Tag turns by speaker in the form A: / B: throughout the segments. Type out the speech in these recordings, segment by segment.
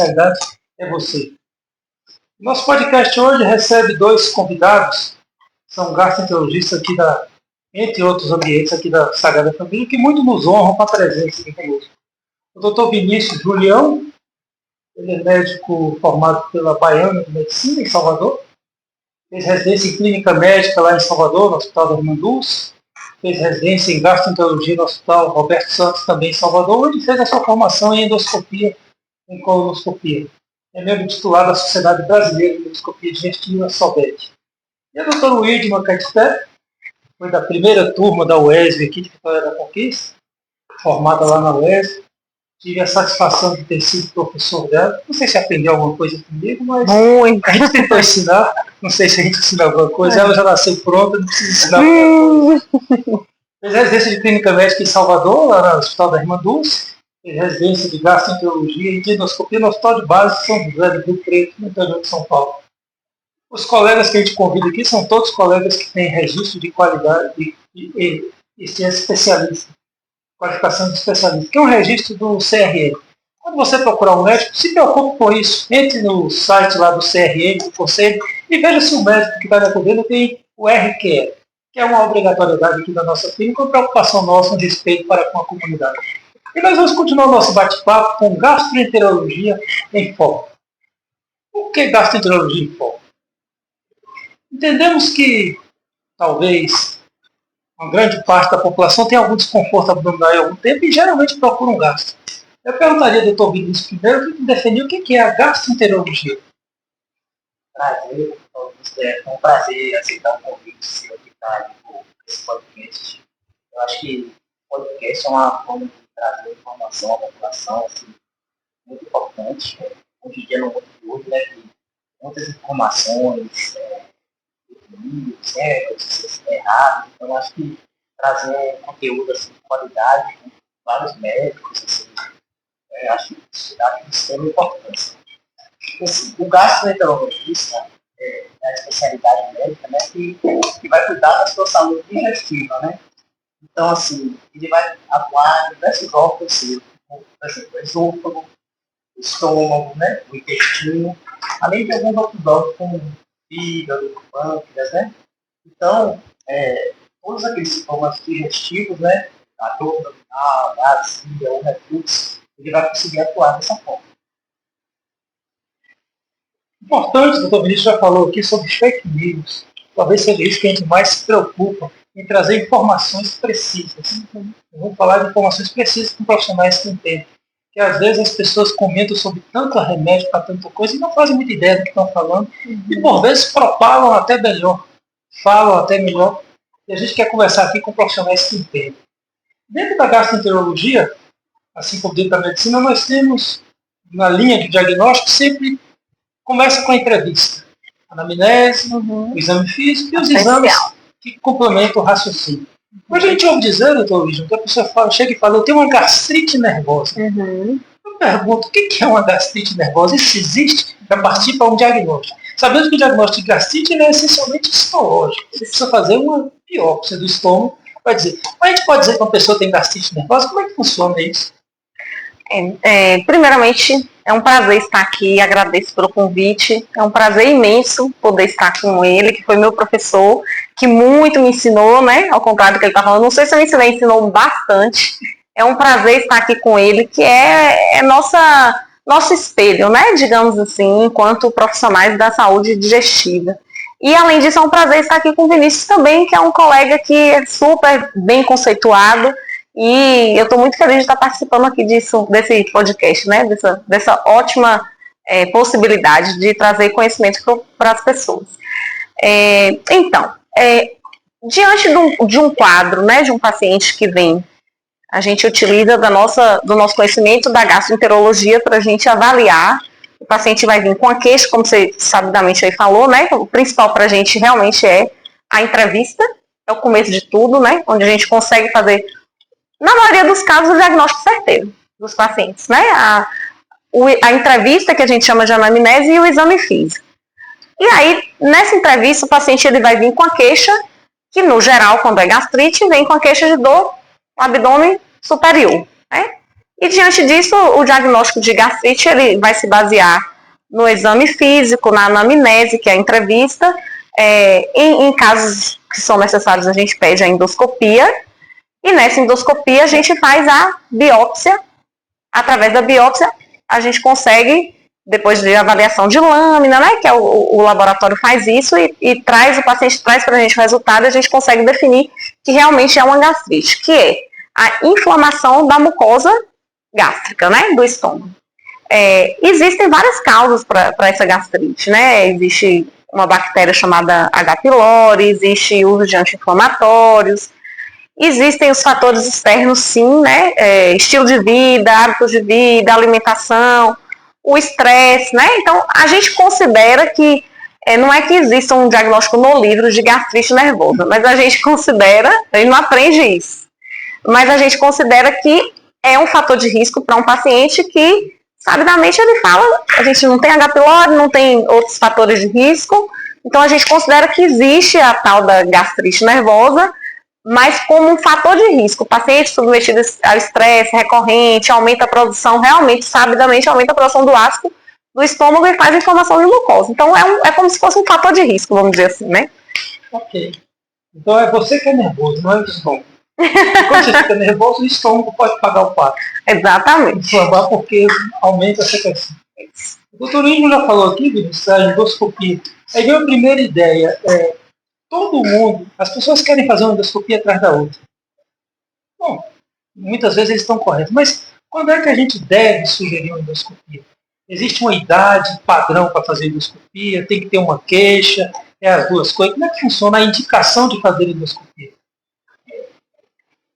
A: especialidade é você. Nosso podcast hoje recebe 2 convidados, são gastroenterologistas aqui entre outros ambientes aqui da Sagrada Família, que muito nos honram com a presença aqui conosco. O Dr. Vinícius Julião, ele é médico formado pela Baiana de Medicina, em Salvador, fez residência em clínica médica lá em Salvador, no Hospital da Irmã Dulce, fez residência em gastroenterologia no Hospital Roberto Santos, também em Salvador, onde fez a sua formação em endoscopia, em colonoscopia. É membro titular da Sociedade Brasileira de Endoscopia Digestiva, SOBET. E o Dr. Widman Caetité, foi da primeira turma da UESB aqui de Vitória da Conquista, formada lá na UESB. Tive a satisfação de ter sido professor dela. Não sei se aprendeu alguma coisa comigo, mas a gente tentou ensinar. Não sei se a gente ensina alguma coisa. Ela já nasceu pronta, não precisa ensinar alguma coisa. Fez residência de clínica médica em Salvador, lá no Hospital da Irmã Dulce. Fez residência de gastroenterologia e de endoscopia no Hospital de Base de São José do Rio Preto, no interior de São Paulo. Os colegas que a gente convida aqui são todos colegas que têm registro de qualidade e especialista. Qualificação de especialista, que é um registro do CRM. Quando você procurar um médico, se preocupe com isso. Entre no site lá do CRM, do Conselho, e veja se o médico que está lhe atendendo tem o RQE, que é uma obrigatoriedade aqui da nossa clínica, uma preocupação nossa, um respeito para com a comunidade. E nós vamos continuar o nosso bate-papo com gastroenterologia em foco. O que é gastroenterologia em foco? Entendemos que, talvez, uma grande parte da população tem algum desconforto abdominal em algum tempo e geralmente procura um gastro. Eu perguntaria ao Dr. Vinícius primeiro que definir o que é a gastroenterologia.
B: Prazer, é um prazer aceitar o convite seu que está ali por esse podcast. Eu acho que o podcast é uma forma de trazer informação à população, assim, muito importante. Hoje em dia, no mundo de hoje, né, que muitas informações, notícias erradas, então acho que trazer conteúdo assim, de qualidade, com vários médicos, assim, acho que isso dá de extrema importância. Assim, o gastroenterologista é a especialidade médica, né, que vai cuidar da sua saúde digestiva, né? Então, assim, ele vai atuar em diversos órgãos seus, por exemplo, o esôfago, o estômago, né, o intestino, além de alguns outros órgãos como fígado, pâncreas, né? Então, todos aqueles sintomas digestivos, né? A dor abdominal, a azia, o refluxo, ele vai conseguir atuar dessa forma.
A: Importante, o Dr. Vinícius já falou aqui sobre fake news. Talvez seja isso que a gente mais se preocupa, em trazer informações precisas. Vamos falar de informações precisas com profissionais que entendem. Que às vezes as pessoas comentam sobre tanto remédio para tanta coisa e não fazem muita ideia do que estão falando. E por vezes propagam até melhor, falam até melhor. E a gente quer conversar aqui com profissionais que entendem. Dentro da gastroenterologia, assim como dentro da medicina, nós temos, na linha de diagnóstico, sempre começa com a entrevista. A anamnese, o exame físico e os exames que complementam o raciocínio. Hoje a gente ouve dizer, doutor Luiz, que a pessoa chega e fala, eu tenho uma gastrite nervosa. Eu pergunto, o que é uma gastrite nervosa? Isso existe para partir para um diagnóstico. Sabendo que o diagnóstico de gastrite é essencialmente histológico. Você precisa fazer uma biópsia do estômago para dizer. Mas a gente pode dizer que uma pessoa tem gastrite nervosa? Como é que funciona isso?
C: Primeiramente, é um prazer estar aqui, agradeço pelo convite, é um prazer imenso poder estar com ele, que foi meu professor, que muito me ensinou, né, ao contrário do que ele está falando, não sei se eu me ensinei, ensinou bastante, é um prazer estar aqui com ele, que é nosso espelho, né, digamos assim, enquanto profissionais da saúde digestiva. E além disso, é um prazer estar aqui com o Vinícius também, que é um colega que é super bem conceituado, e eu estou muito feliz de estar participando aqui desse podcast, né? Dessa ótima possibilidade de trazer conhecimento para as pessoas. Então, diante de um quadro, né, de um paciente que vem, a gente utiliza do nosso conhecimento da gastroenterologia para a gente avaliar. O paciente vai vir com a queixa, como você sabidamente aí falou, né? O principal para a gente realmente é a entrevista, é o começo de tudo, né? Onde a gente consegue fazer, na maioria dos casos, o diagnóstico certeiro dos pacientes, né? A entrevista, que a gente chama de anamnese, e o exame físico. E aí, nessa entrevista, o paciente ele vai vir com a queixa, que no geral, quando é gastrite, vem com a queixa de dor no abdômen superior, né? E diante disso, o diagnóstico de gastrite ele vai se basear no exame físico, na anamnese, que é a entrevista. Em casos que são necessários, a gente pede a endoscopia. E nessa endoscopia, a gente faz a biópsia. Através da biópsia, a gente consegue, depois de avaliação de lâmina, né, que é o laboratório faz isso e traz, o paciente traz para a gente o resultado, e a gente consegue definir que realmente é uma gastrite, que é a inflamação da mucosa gástrica, né, do estômago. Existem várias causas para essa gastrite, né, existe uma bactéria chamada H. pylori, existe uso de anti-inflamatórios, existem os fatores externos, sim, né, estilo de vida, hábitos de vida, alimentação, o estresse, né, então a gente considera que, não é que exista um diagnóstico no livro de gastrite nervosa, mas a gente considera, a gente não aprende isso, mas a gente considera que é um fator de risco para um paciente que, sabidamente, ele fala, a gente não tem H. pylori, não tem outros fatores de risco, então a gente considera que existe a tal da gastrite nervosa, mas como um fator de risco. O paciente submetido ao estresse recorrente, aumenta a produção, realmente, sabidamente, aumenta a produção do ácido do estômago e faz inflamação de glucose. Então é como se fosse um fator de risco, vamos dizer assim, né?
A: Ok. Então é você que é nervoso, não é o estômago. Quando você fica nervoso, o estômago pode pagar o pato.
C: Exatamente.
A: Inflamar porque aumenta a secreção. O doutor Íngio já falou aqui, Vinícius, da endoscopia. Aí veio a primeira ideia. Todo mundo, as pessoas querem fazer uma endoscopia atrás da outra. Bom, muitas vezes eles estão corretos, mas quando é que a gente deve sugerir uma endoscopia? Existe uma idade padrão para fazer endoscopia? Tem que ter uma queixa? As duas coisas? Como é que funciona a indicação de fazer endoscopia?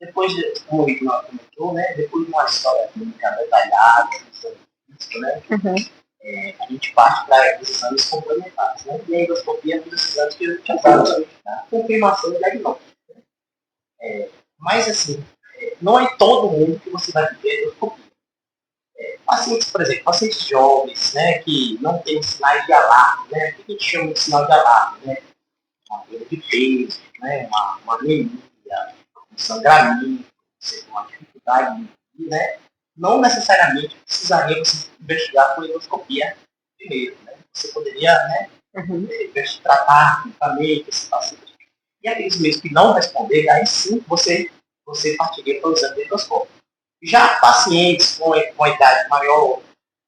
B: Depois de, como o Igor comentou, né, depois de uma história clínica detalhada, né, a gente parte para os exames complementares, né, e a endoscopia é um dos exames que a gente usa para confirmação do diagnóstico. Mas, assim, não é todo mundo que você vai pedir endoscopia. Pacientes, por exemplo, pacientes jovens, né, que não têm sinais de alarme, né, o que a gente chama de sinal de alarme, né, uma perda de peso, né, uma anemia, um sangramento, uma dificuldade, né, não necessariamente precisaria você investigar com endoscopia primeiro, né, você poderia, né, tratar clinicamente esse paciente. E aqueles mesmos que não responderem, aí sim você partiria para o exame endoscópico. Já pacientes com idade maior,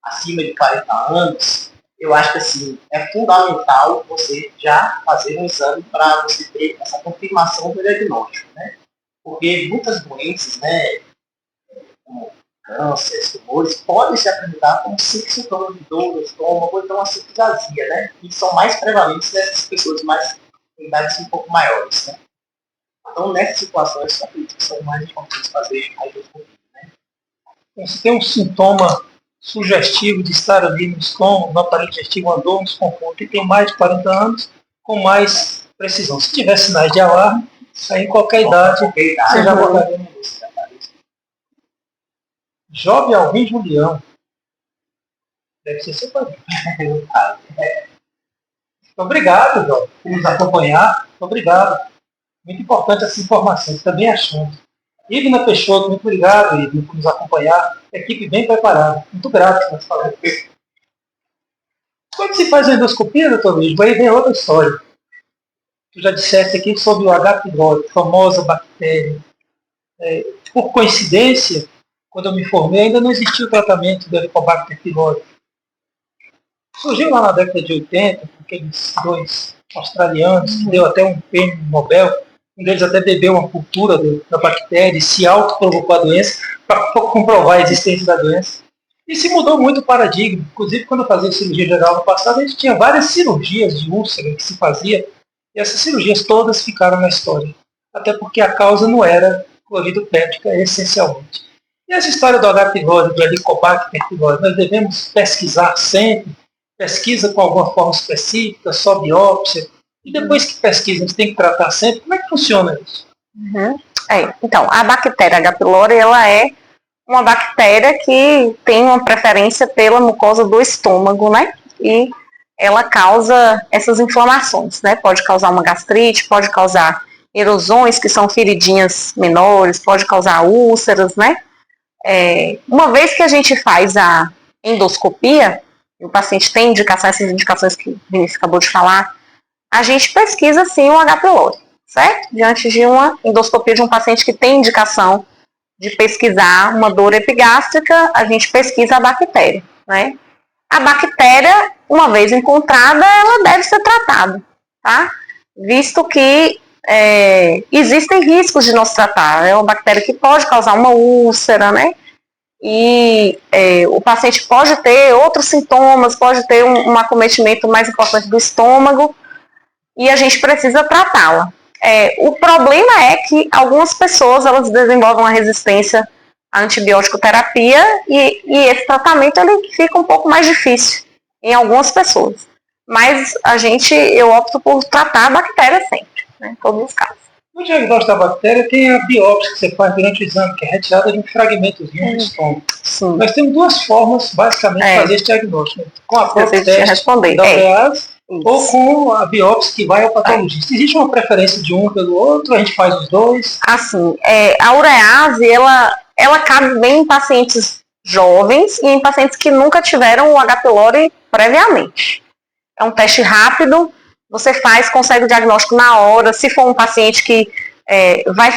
B: acima de 40 anos, eu acho que assim, é fundamental você já fazer um exame para você ter essa confirmação do diagnóstico, né? Porque muitas doenças, né, como câncer, tumores, podem se apresentar como simples sintomas de dor no estômago ou então uma simples azia, né? E são mais prevalentes nessas pessoas mais com idades um pouco maiores, né? Então, nessas situações, eu acredito que são mais importantes fazer a endoscopia.
A: Você tem um sintoma sugestivo de estar ali no estômago, no aparelho digestivo, uma dor, um desconforto, e tem mais de 40 anos, com mais precisão. Se tiver sinais de alarme, aí em qualquer idade, você já botaria no início. Job Alvim Julião. Deve ser seu pai. Obrigado, Job, por nos acompanhar. Obrigado. Muito importante essa informação, também achando. Igna Peixoto, muito obrigado, Igna, por nos acompanhar. Equipe bem preparada. Muito grato por falar. Quando se faz a endoscopia, doutor Luiz, aí vem outra história. Tu já disseste aqui sobre o H. pylori, famosa bactéria. Por coincidência, quando eu me formei, ainda não existia o tratamento do Helicobacter pylori. Surgiu lá na década de 80, com aqueles dois australianos, que deu até um prêmio Nobel. Um deles até bebeu uma cultura da bactéria e se autoprovocou a doença para comprovar a existência da doença. E se mudou muito o paradigma. Inclusive, quando eu fazia cirurgia geral no passado, a gente tinha várias cirurgias de úlcera que se fazia, e essas cirurgias todas ficaram na história. Até porque a causa não era clorídeo péptica, essencialmente. E essa história do H. pylori, do Helicobacter pylori, nós devemos pesquisar sempre, pesquisa com alguma forma específica, só biópsia. E depois que pesquisa, a gente tem que tratar sempre. Como é que funciona isso?
C: Então, a bactéria H. pylori, ela é uma bactéria que tem uma preferência pela mucosa do estômago, né? E ela causa essas inflamações, né? Pode causar uma gastrite, pode causar erosões, que são feridinhas menores, pode causar úlceras, né? Uma vez que a gente faz a endoscopia, o paciente tem indicação, essas indicações que o Vinícius acabou de falar, a gente pesquisa sim o H. pylori, certo? Diante de uma endoscopia de um paciente que tem indicação de pesquisar uma dor epigástrica, a gente pesquisa a bactéria, né? A bactéria, uma vez encontrada, ela deve ser tratada, tá? Visto que existem riscos de não se tratar. É uma bactéria que pode causar uma úlcera, né? E o paciente pode ter outros sintomas, pode ter um acometimento mais importante do estômago, e a gente precisa tratá-la. O problema é que algumas pessoas elas desenvolvem uma resistência à antibiótico terapia e esse tratamento ele fica um pouco mais difícil em algumas pessoas. Mas eu opto por tratar a bactéria sempre, né, em todos os casos.
A: No diagnóstico da bactéria tem a biópsia que você faz durante o exame, que é retirada de um fragmentozinho do estômago.
C: Sim.
A: Nós temos duas formas, basicamente, de fazer esse diagnóstico. Né? Com a própria teste da urease ou com a biópsia que vai ao patologista. Existe uma preferência de um pelo outro? A gente faz os dois?
C: Assim, a urease, ela cabe bem em pacientes jovens e em pacientes que nunca tiveram o H. pylori previamente. É um teste rápido, você consegue o diagnóstico na hora. Se for um paciente que vai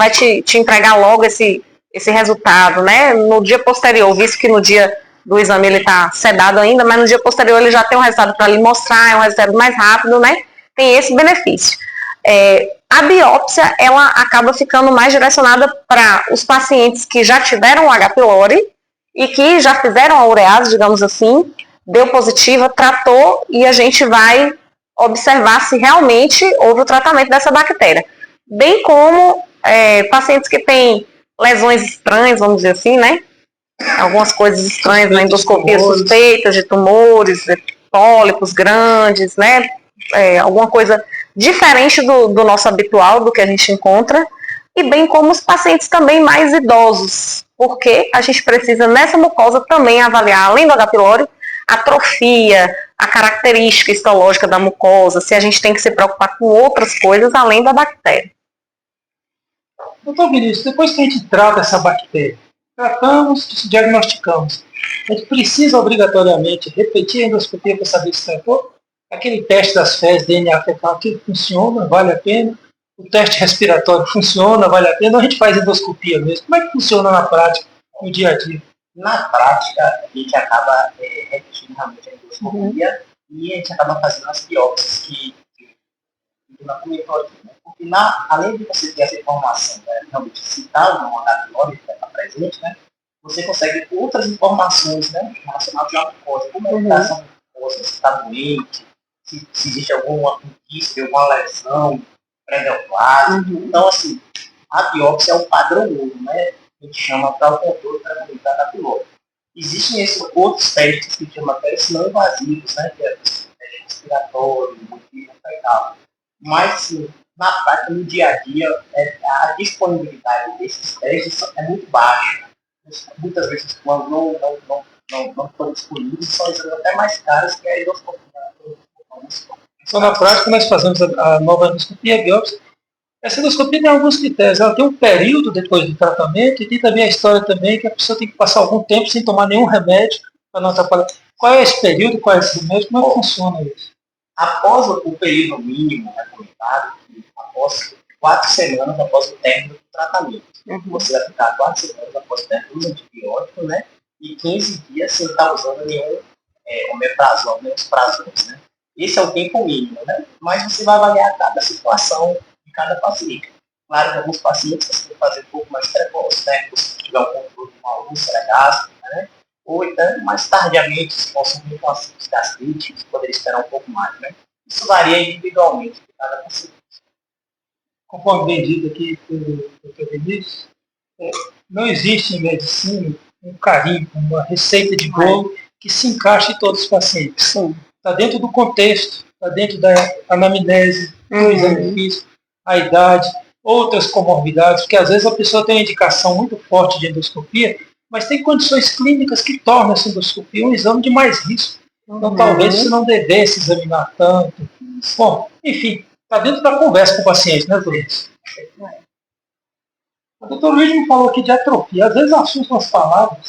C: te entregar logo esse resultado, né? No dia posterior, visto que no dia do exame ele está sedado ainda, mas no dia posterior ele já tem um resultado para lhe mostrar, é um resultado mais rápido, né? Tem esse benefício. A biópsia, ela acaba ficando mais direcionada para os pacientes que já tiveram o H. pylori e que já fizeram a urease, digamos assim, deu positiva, tratou e a gente vai observar se realmente houve o tratamento dessa bactéria. Bem como pacientes que têm lesões estranhas, vamos dizer assim, né? Algumas coisas estranhas na endoscopia, suspeitas de tumores, pólipos grandes, né? Alguma coisa diferente do nosso habitual, do que a gente encontra, e bem como os pacientes também mais idosos, porque a gente precisa nessa mucosa também avaliar, além do H. pylori, a atrofia, a característica histológica da mucosa, se a gente tem que se preocupar com outras coisas além da bactéria.
A: Doutor Vinícius, depois que a gente trata essa bactéria, tratamos, diagnosticamos, a gente precisa obrigatoriamente repetir a endoscopia para saber se tratou? Aquele teste das fezes, DNA fecal, aquilo funciona, vale a pena? O teste respiratório funciona, vale a pena? Ou a gente faz endoscopia mesmo? Como é que funciona na prática, no dia a dia?
B: Na prática, a gente acaba repetindo realmente a endoscopia e a gente acaba fazendo as biópsias que na comentou aqui, né? Porque além de você ter essa informação, né, realmente citar o nome da pylori que está presente, né, você consegue outras informações, né, relacionadas à mucosa, como é que está essa mucosa, se está doente, se existe alguma indício de alguma lesão pré-neoplásica. Então, assim, a biópsia é o padrão ouro, né? A gente chama para o controle da da pylori. Existem esses outros testes que chamam testes não invasivos, né? Que é o teste respiratório, motivo fecal. Mas, assim, na prática, no dia a dia, a disponibilidade desses testes é muito baixa. Muitas vezes, quando não estão disponíveis, são exames até mais caros que a endoscopia.
A: Então, na prática, nós fazemos a nova endoscopia, a biópsia. Essa endoscopia tem alguns critérios. Ela tem um período depois do tratamento e tem também a história também que a pessoa tem que passar algum tempo sem tomar nenhum remédio para não atrapalhar. Qual é esse período, qual é esse remédio, como é que funciona isso?
B: Após o período mínimo recomendado, após 4 semanas após o término do tratamento. Você vai ficar 4 semanas após o término do antibiótico, né? E 15 dias sem estar usando nenhum omeprazol, nenhum prazol, né? Esse é o tempo mínimo, né? Mas você vai avaliar cada situação de cada paciente. Claro que alguns pacientes você tem que fazer um pouco mais precoce, né? Se tiver um controle de uma úlcera gástrica, né? Ou então, mais tardiamente, se consumir com acidez gastrite, você poderia esperar um pouco mais, né? Isso varia individualmente de cada paciente.
A: Conforme bem dito aqui pelo Dr. Vinícius, não existe em medicina um carimbo, uma receita de bolo que se encaixe em todos os pacientes. Está dentro do contexto, está dentro da anamnese, do exame físico, a idade, outras comorbidades, porque às vezes a pessoa tem uma indicação muito forte de endoscopia, mas tem condições clínicas que tornam essa endoscopia um exame de mais risco. Então talvez você não devesse examinar tanto. Bom, enfim, está dentro da conversa com o paciente, né, Luiz? O doutor Luiz me falou aqui de atrofia. Às vezes assustam as palavras.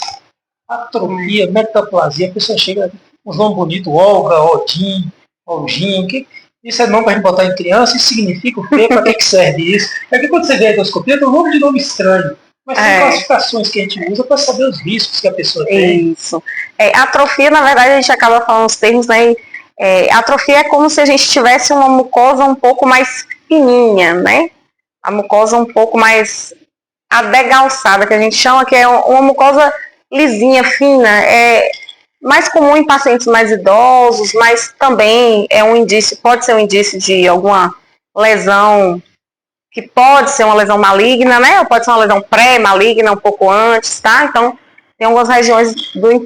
A: Atrofia, metaplasia, a pessoa chega com um nome bonito, Olga, Odin, Olginho, isso é nome para a gente botar em criança, isso significa o quê? Para que serve isso? É que quando você vê a endoscopia, tem um monte de nome estranho. Mas são classificações que a gente usa para saber os riscos que a pessoa tem.
C: Isso. Atrofia, na verdade, a gente acaba falando os termos, né? Atrofia é como se a gente tivesse uma mucosa um pouco mais fininha, né? A mucosa um pouco mais adegalçada, que a gente chama, que é uma mucosa lisinha, fina. É mais comum em pacientes mais idosos, mas também é um indício, pode ser um indício de alguma lesão, que pode ser uma lesão maligna, né? Ou pode ser uma lesão pré-maligna, um pouco antes, tá? Então, tem algumas regiões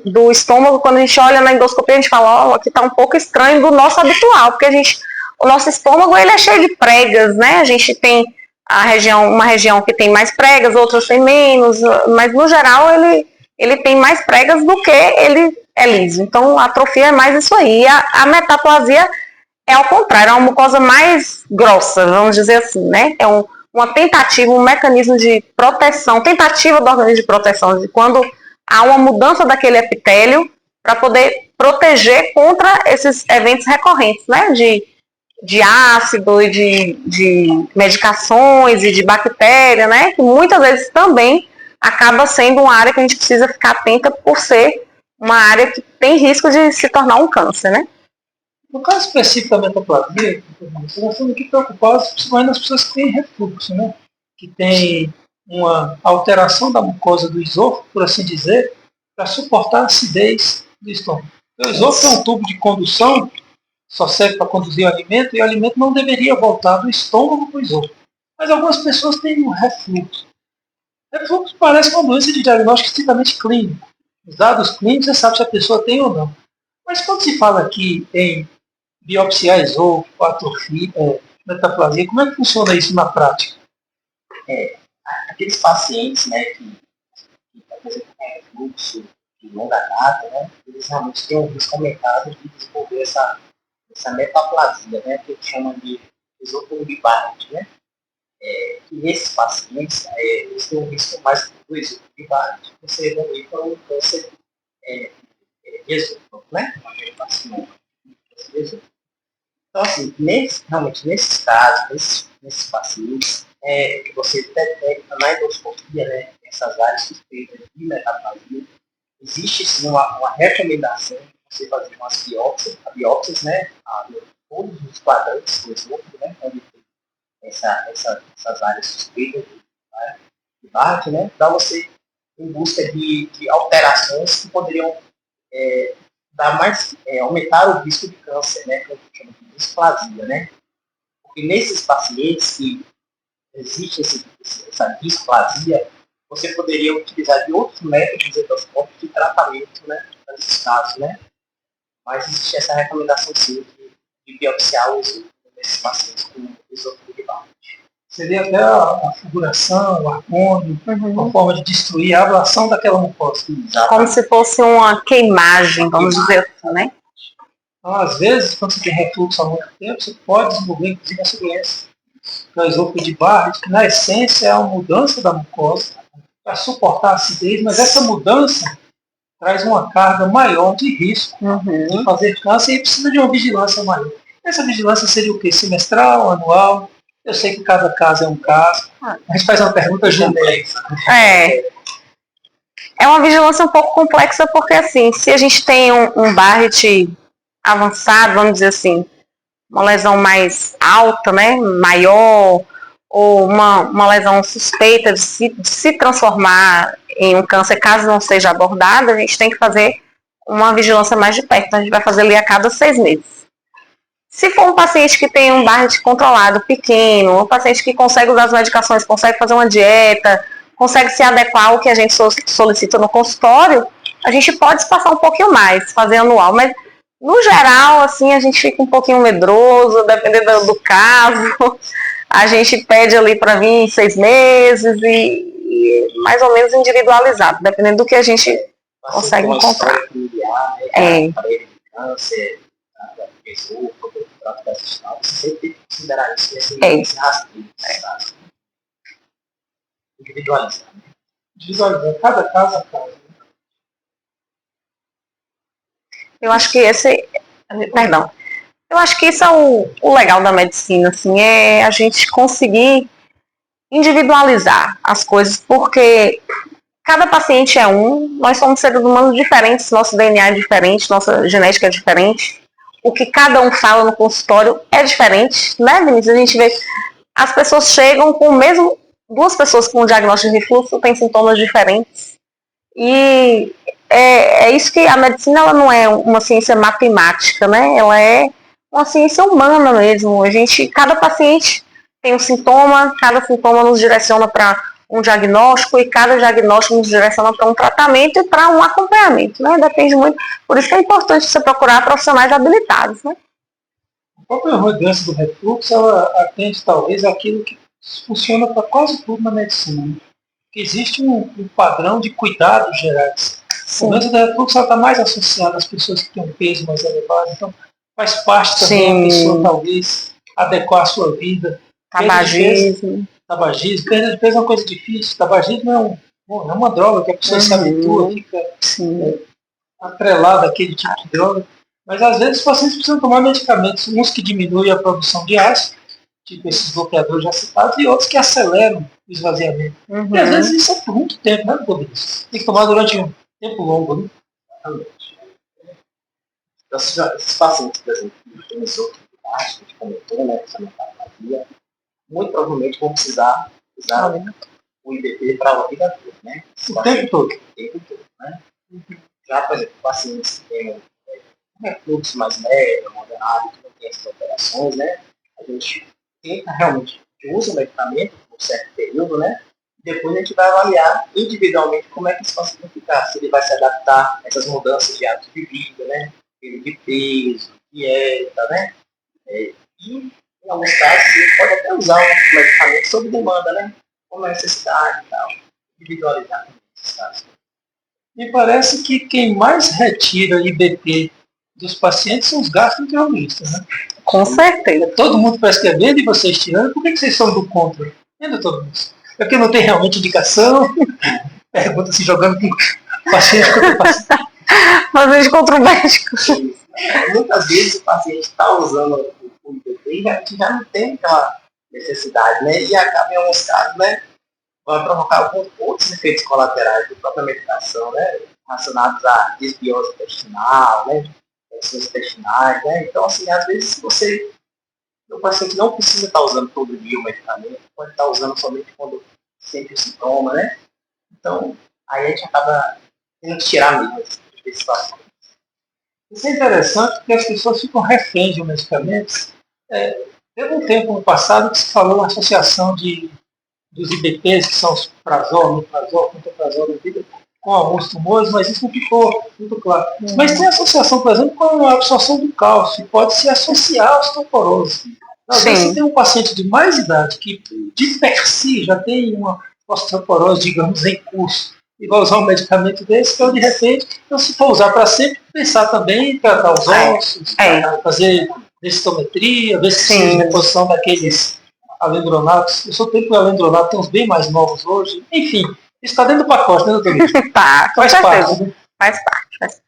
C: do estômago, quando a gente olha na endoscopia, a gente fala, ó, aqui tá um pouco estranho do nosso habitual, porque o nosso estômago, ele é cheio de pregas, né? A gente tem uma região que tem mais pregas, outras tem menos, mas no geral ele tem mais pregas do que ele é liso. Então, a atrofia é mais isso aí. A metaplasia é ao contrário, é uma mucosa mais grossa, vamos dizer assim, né? É uma tentativa, um mecanismo de proteção, tentativa do organismo de proteção, de quando há uma mudança daquele epitélio para poder proteger contra esses eventos recorrentes, né? De ácido e de medicações e de bactéria, né? Que muitas vezes também acaba sendo uma área que a gente precisa ficar atenta por ser uma área que tem risco de se tornar um câncer, né?
A: No caso específico da metaplasia, nós estamos aqui preocupados principalmente nas pessoas que têm refluxo, né? Que tem uma alteração da mucosa do esôfago, por assim dizer, para suportar a acidez do estômago. O esôfago é um tubo de condução, só serve para conduzir o alimento, e o alimento não deveria voltar do estômago para o esôfago. Mas algumas pessoas têm um refluxo. Refluxo parece uma doença de diagnóstico estritamente clínico. Os dados clínicos, você sabe se a pessoa tem ou não. Mas quando se fala aqui em biopsiar esôfago, atrofia, metaplasia, como é que funciona isso na prática?
B: Aqueles pacientes, né, que apresentam refluxo de longa data, né, eles realmente têm um risco aumentado de desenvolver essa metaplasia, né, que a gente chama de esôfago de Barrett, né. E nesses pacientes, eles têm um risco mais do esôfago de Barrett, você evoluir para um câncer de esôfago, né, uma derivação de esôfago. Então, assim, realmente, nesses casos, nesses pacientes, que você detecta na endoscopia, né, essas áreas suspeitas de metaplasia, existe sim uma recomendação de você fazer umas biópsias, né, todos os quadrantes do esôfago, né, onde tem essas áreas suspeitas de Barrett, né, para você em busca de alterações que poderiam aumentar o risco de câncer, né, que a gente chama de displasia, né? Porque nesses pacientes que existe essa displasia, você poderia utilizar de outros métodos endoscópicos de tratamento, né, nesses casos, né? Mas existe essa recomendação, sim, de biopsiar o esôfago nesses pacientes com esôfago de Barrett.
A: Seria até a fulguração, o argônio, uma forma de destruir a ablação daquela mucosa.
C: Como se fosse uma queimagem, vamos dizer assim, né?
A: Então, às vezes, quando você tem refluxo há muito tempo, você pode desenvolver, inclusive, essa doença, que é o esôfago de Barrett, que na essência é a mudança da mucosa para suportar a acidez, mas essa mudança traz uma carga maior de risco de fazer câncer e precisa de uma vigilância maior. Essa vigilância seria o quê? Semestral, anual? Eu sei que cada caso é um caso. A gente faz uma pergunta genérica.
C: É uma vigilância um pouco complexa porque, assim, se a gente tem um Barrett avançado, vamos dizer assim, uma lesão mais alta, né, maior, ou uma lesão suspeita de se transformar em um câncer, caso não seja abordada, a gente tem que fazer uma vigilância mais de perto. Então, a gente vai fazer ali a cada 6 meses. Se for um paciente que tem um Barrett controlado, pequeno, um paciente que consegue usar as medicações, consegue fazer uma dieta, consegue se adequar ao que a gente solicita no consultório, a gente pode passar um pouquinho mais, fazer anual, mas no geral, assim, a gente fica um pouquinho medroso, dependendo do caso, a gente pede ali para vir em 6 meses e mais ou menos individualizado, dependendo do que a gente consegue encontrar.
B: Câncer, esôfago, trato gastrointestinal, você sempre tem que considerar isso nesse rastreio. individualizar.
A: Individualizar, cada caso a caso.
C: Eu acho que eu acho que isso é o legal da medicina, assim, é a gente conseguir individualizar as coisas, porque cada paciente é nós somos seres humanos diferentes, nosso DNA é diferente, nossa genética é diferente, o que cada um fala no consultório é diferente, né, Vinícius? A gente vê, as pessoas chegam com o mesmo, duas pessoas com um diagnóstico de refluxo têm sintomas diferentes, e é isso que a medicina, ela não é uma ciência matemática, né, ela é uma ciência humana mesmo, cada paciente tem um sintoma, cada sintoma nos direciona para um diagnóstico e cada diagnóstico nos direciona para um tratamento e para um acompanhamento, né? Depende muito. Por isso que é importante você procurar profissionais habilitados, né?
A: A própria hemorragia do refluxo, ela atende talvez aquilo que funciona para quase tudo na medicina. Que existe um padrão de cuidados gerais. A doença do refluxo está mais associada às pessoas que têm um peso mais elevado, então faz parte também a pessoa talvez adequar a sua vida.
C: Tabagismo.
A: Perda de peso é uma coisa difícil. Tabagismo é uma droga que a pessoa se habitua, fica atrelada àquele tipo de droga. Mas às vezes os pacientes precisam tomar medicamentos, uns que diminuem a produção de ácido, tipo esses bloqueadores já citados, e outros que aceleram o esvaziamento. E às vezes isso é por muito tempo, né, doutor? Tem que tomar durante um tempo longo, né?
B: Então, esses pacientes, por exemplo, que têm a gente comentou, né, essa metafobia, muito provavelmente vão precisar usar o IBP para a vida toda, né?
A: O tempo todo.
B: Né? Já, por exemplo, pacientes que têm um refluxo mais médio, moderado, que não tem essas operações, né? A gente tenta realmente, usa o medicamento por um certo período, né? Depois a gente vai avaliar individualmente como é que esse paciente vai ficar, se ele vai se adaptar a essas mudanças de hábito de vida, né? De peso, dieta, né? E em alguns casos você pode até usar um medicamento sob demanda, né? Como necessidade e tal. Individualizar esses casos.
A: Me parece que quem mais retira IBP dos pacientes são os gastroenterologistas, né?
C: Com certeza.
A: Todo mundo parece que é vendo e vocês tirando. Por que vocês são do contra? Vendo todo mundo. É porque não tem realmente indicação. Pergunta se jogando com paciente contra paciente.
C: Fazendo contra o médico.
B: Muitas vezes o paciente está usando o IBP e já não tem aquela necessidade, né? E acaba em alguns casos, né? Vai provocar alguns outros efeitos colaterais da própria medicação, né? Relacionados à desbiose intestinal, né? Infecções intestinais, né? Então, assim, às vezes o paciente não precisa estar usando todo dia o medicamento, pode estar usando somente quando sente o sintoma, né? Então, aí a gente acaba tendo que tirar mesmo esse situação.
A: Isso é interessante porque as pessoas ficam reféns de medicamentos. Teve um tempo no passado que se falou na associação dos IBPs, que são os prazol, omeprazol, pantoprazol da vida, com alguns tumores, mas isso não ficou muito claro. Mas tem associação, por exemplo, com a absorção do cálcio, pode se associar à osteoporose. Às vezes você tem um paciente de mais idade que, de per si, já tem uma osteoporose, digamos, em curso, e vai usar um medicamento desse, então, de repente, então, se for usar para sempre, pensar também em tratar os ossos, fazer densitometria, ver se precisa de reposição daqueles alendronatos. Eu sou tempo que o alendronato tem uns bem mais novos hoje. Enfim, isso está dentro do pacote, né, doutor?
C: Faz parte, né? Faz parte.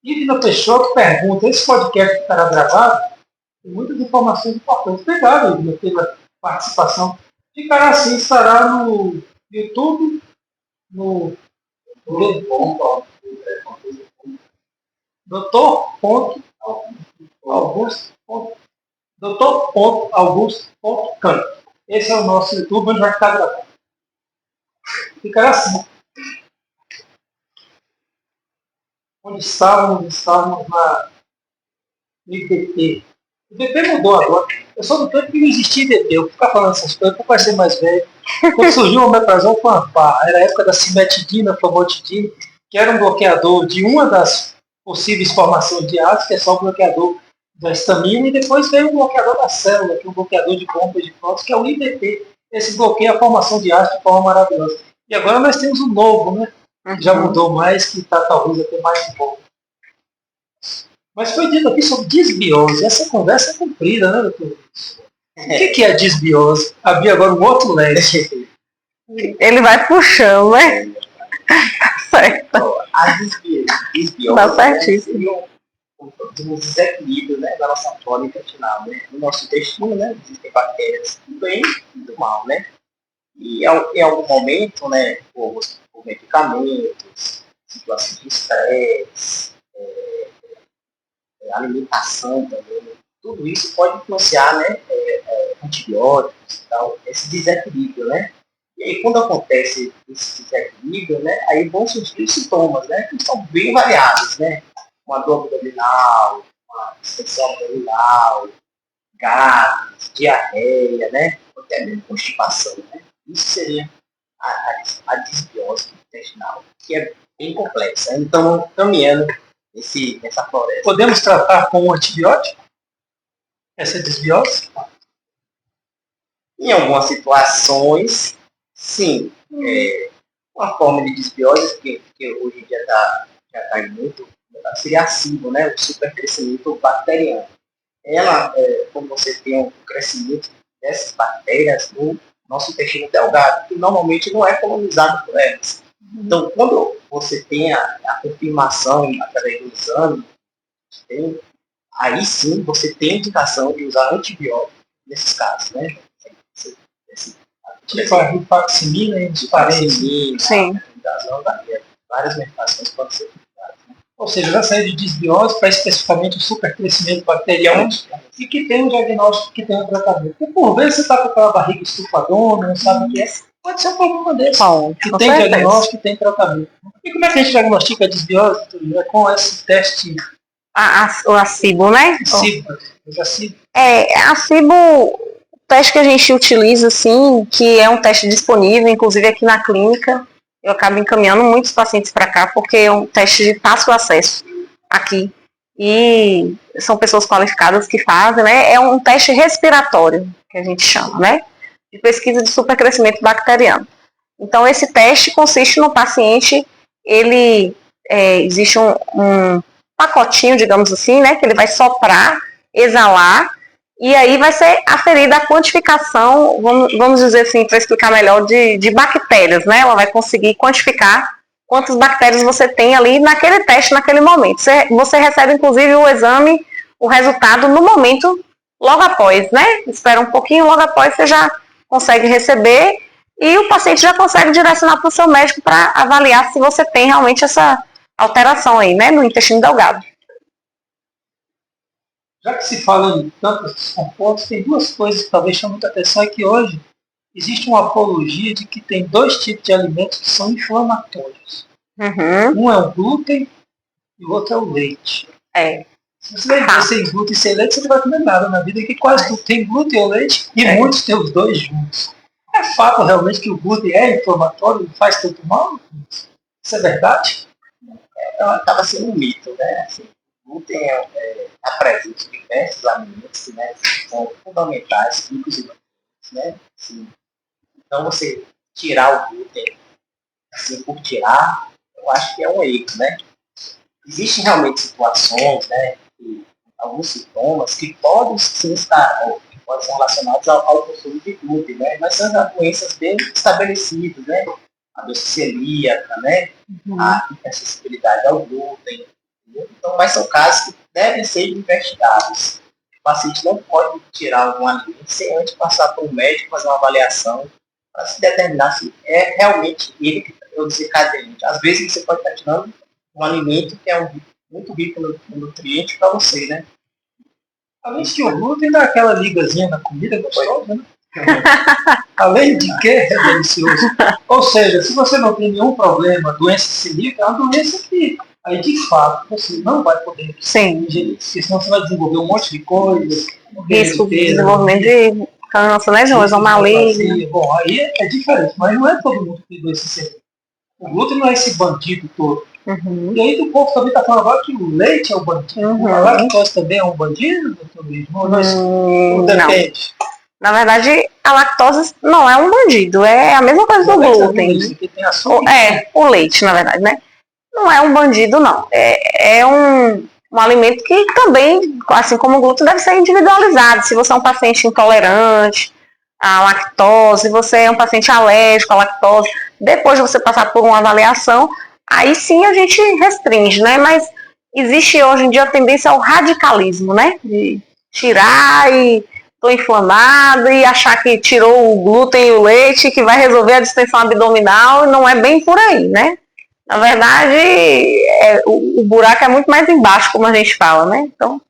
A: Ivna Peixoto pergunta, esse podcast que estará gravado tem muitas informações importantes. Obrigado, Ivna, pela participação. Ficará assim, estará no YouTube, no Dr.Augusto.Canto. Esse é o nosso YouTube, onde vai ficar gravado. Ficará assim. Onde estávamos na IBP. O IBP mudou agora. Eu sou do tempo que não existia IBP. Eu vou ficar falando essas coisas para parecer mais velho. Quando surgiu o omeprazol, foi uma barra. Era a época da cimetidina, famotidina, que era um bloqueador de uma das possíveis formações de ácido, que é só o bloqueador da histamina, e depois veio o bloqueador da célula, que é um bloqueador de bomba de prótons, que é o IBP. Esse bloqueia a formação de ácido de forma maravilhosa. E agora nós temos um novo, né? Já mudou mais, que está talvez até mais bom. Mas foi dito aqui sobre disbiose. Essa conversa é comprida, né, doutor? O que é disbiose? Abri agora um outro leque.
C: Ele vai puxando, né? Certo.
B: Então, as desbioses,
C: Tá certíssimo.
B: seriam um desequilíbrio, né, da nossa flora intestinal, né? No nosso intestino, né, existem bactérias do bem e do mal, né? E em algum momento, né, por medicamentos, situações de estresse, alimentação também, tudo isso pode influenciar, né, antibióticos e tal, esse desequilíbrio, né? E aí, quando acontece esse desequilíbrio, né, aí vão surgir os sintomas, né, que são bem variados, né? Uma dor abdominal, uma distensão abdominal, gases, diarreia, né? Até mesmo constipação, né? Isso seria a desbiose intestinal, que é bem complexa. Então, caminhando essa floresta.
A: Podemos tratar com um antibiótico essa desbiose?
B: Em algumas situações, sim. Uma forma de desbiose que hoje em dia já está em muito, seria a SIBO, né? O supercrescimento bacteriano. Ela, quando você tem um crescimento dessas bactérias no nosso intestino delgado, que normalmente não é colonizado por elas. Então, quando você tem a confirmação através do exame, aí sim você tem indicação de usar antibiótico nesses casos, né?
A: Tipo a rifaximina e
B: Rifaximina,
C: Sim.
B: várias medicações podem ser utilizadas. Né?
A: Ou seja, já saiu de desbiose para especificamente o supercrescimento bacteriano e que tem um diagnóstico, que tem um tratamento. E por vezes você está com aquela barriga estufadona, não sabe o que é, pode ser um problema desse. Que tem diagnóstico e tem tratamento. E como é que a gente diagnostica a desbiose? É com esse teste...
C: A SIBO, né?
A: SIBO.
C: A SIBO, o teste que a gente utiliza, assim, que é um teste disponível, inclusive aqui na clínica, eu acabo encaminhando muitos pacientes para cá, porque é um teste de fácil acesso aqui. E são pessoas qualificadas que fazem, né? É um teste respiratório, que a gente chama, né? De pesquisa de supercrescimento bacteriano. Então, esse teste consiste no paciente, existe um pacotinho, digamos assim, né? Que ele vai soprar, exalar, e aí vai ser aferida a quantificação, vamos dizer assim, para explicar melhor, de bactérias, né? Ela vai conseguir quantificar quantas bactérias você tem ali naquele teste, naquele momento. Você recebe, inclusive, o exame, o resultado no momento, logo após, né? Espera um pouquinho, logo após você já consegue receber e o paciente já consegue direcionar para o seu médico para avaliar se você tem realmente essa alteração aí, né? No intestino delgado.
A: Já que se fala em tantos desconfortos, tem duas coisas que talvez chamem muita atenção, é que hoje existe uma apologia de que tem dois tipos de alimentos que são inflamatórios. Um é o glúten e o outro é o leite. Se você vai sem glúten e sem leite, você não vai comer nada na vida, que quase tudo tem glúten ou leite e muitos têm os dois juntos. É fato realmente que o glúten é inflamatório e faz tanto mal? Isso é verdade?
B: Acaba sendo um mito, né? Assim, o glúten é presente em diversos alimentos, né? São fundamentais, inclusive, né? Assim, então, você tirar o glúten, assim, por tirar, eu acho que é um erro, né? Existem realmente situações, né? Alguns sintomas que podem sim estar, podem ser relacionados ao consumo de glúten, né? Mas são já doenças bem estabelecidas, né? A doença celíaca, né? A insensibilidade ao glúten. Então, mas são casos que devem ser investigados. O paciente não pode tirar algum alimento sem antes passar por um médico, fazer uma avaliação, para se determinar se é realmente ele que é o desencadeante. Às vezes você pode estar tirando um alimento que é muito rico no nutriente para você, né?
A: Além de que o glúten dá aquela ligazinha na comida gostosa, né? Além de que é delicioso. Ou seja, se você não tem nenhum problema, doença celíaca, é uma doença que aí de fato você não vai poder ingerir, porque senão você vai desenvolver um monte de coisas.
C: Risco de desenvolvimento de câncer, né, João? Uma maligna.
A: Bom, aí é diferente, mas não é todo mundo que tem doença celíaca. O glúten não é esse bandido todo. E aí o povo também está falando agora que o leite é o bandido. A lactose também é um bandido, doutor Luiz? Não depende.
C: Na verdade, a lactose não é um bandido, é a mesma coisa do glúten. O leite, na verdade, né? Não é um bandido, não. É um alimento que também, assim como o glúten, deve ser individualizado. Se você é um paciente intolerante, à lactose, você é um paciente alérgico à lactose, depois de você passar por uma avaliação, aí sim a gente restringe, né? Mas existe hoje em dia a tendência ao radicalismo, né? De tirar e tô inflamado e achar que tirou o glúten e o leite, que vai resolver a distensão abdominal, e não é bem por aí, né? Na verdade, o buraco é muito mais embaixo, como a gente fala, né? Então,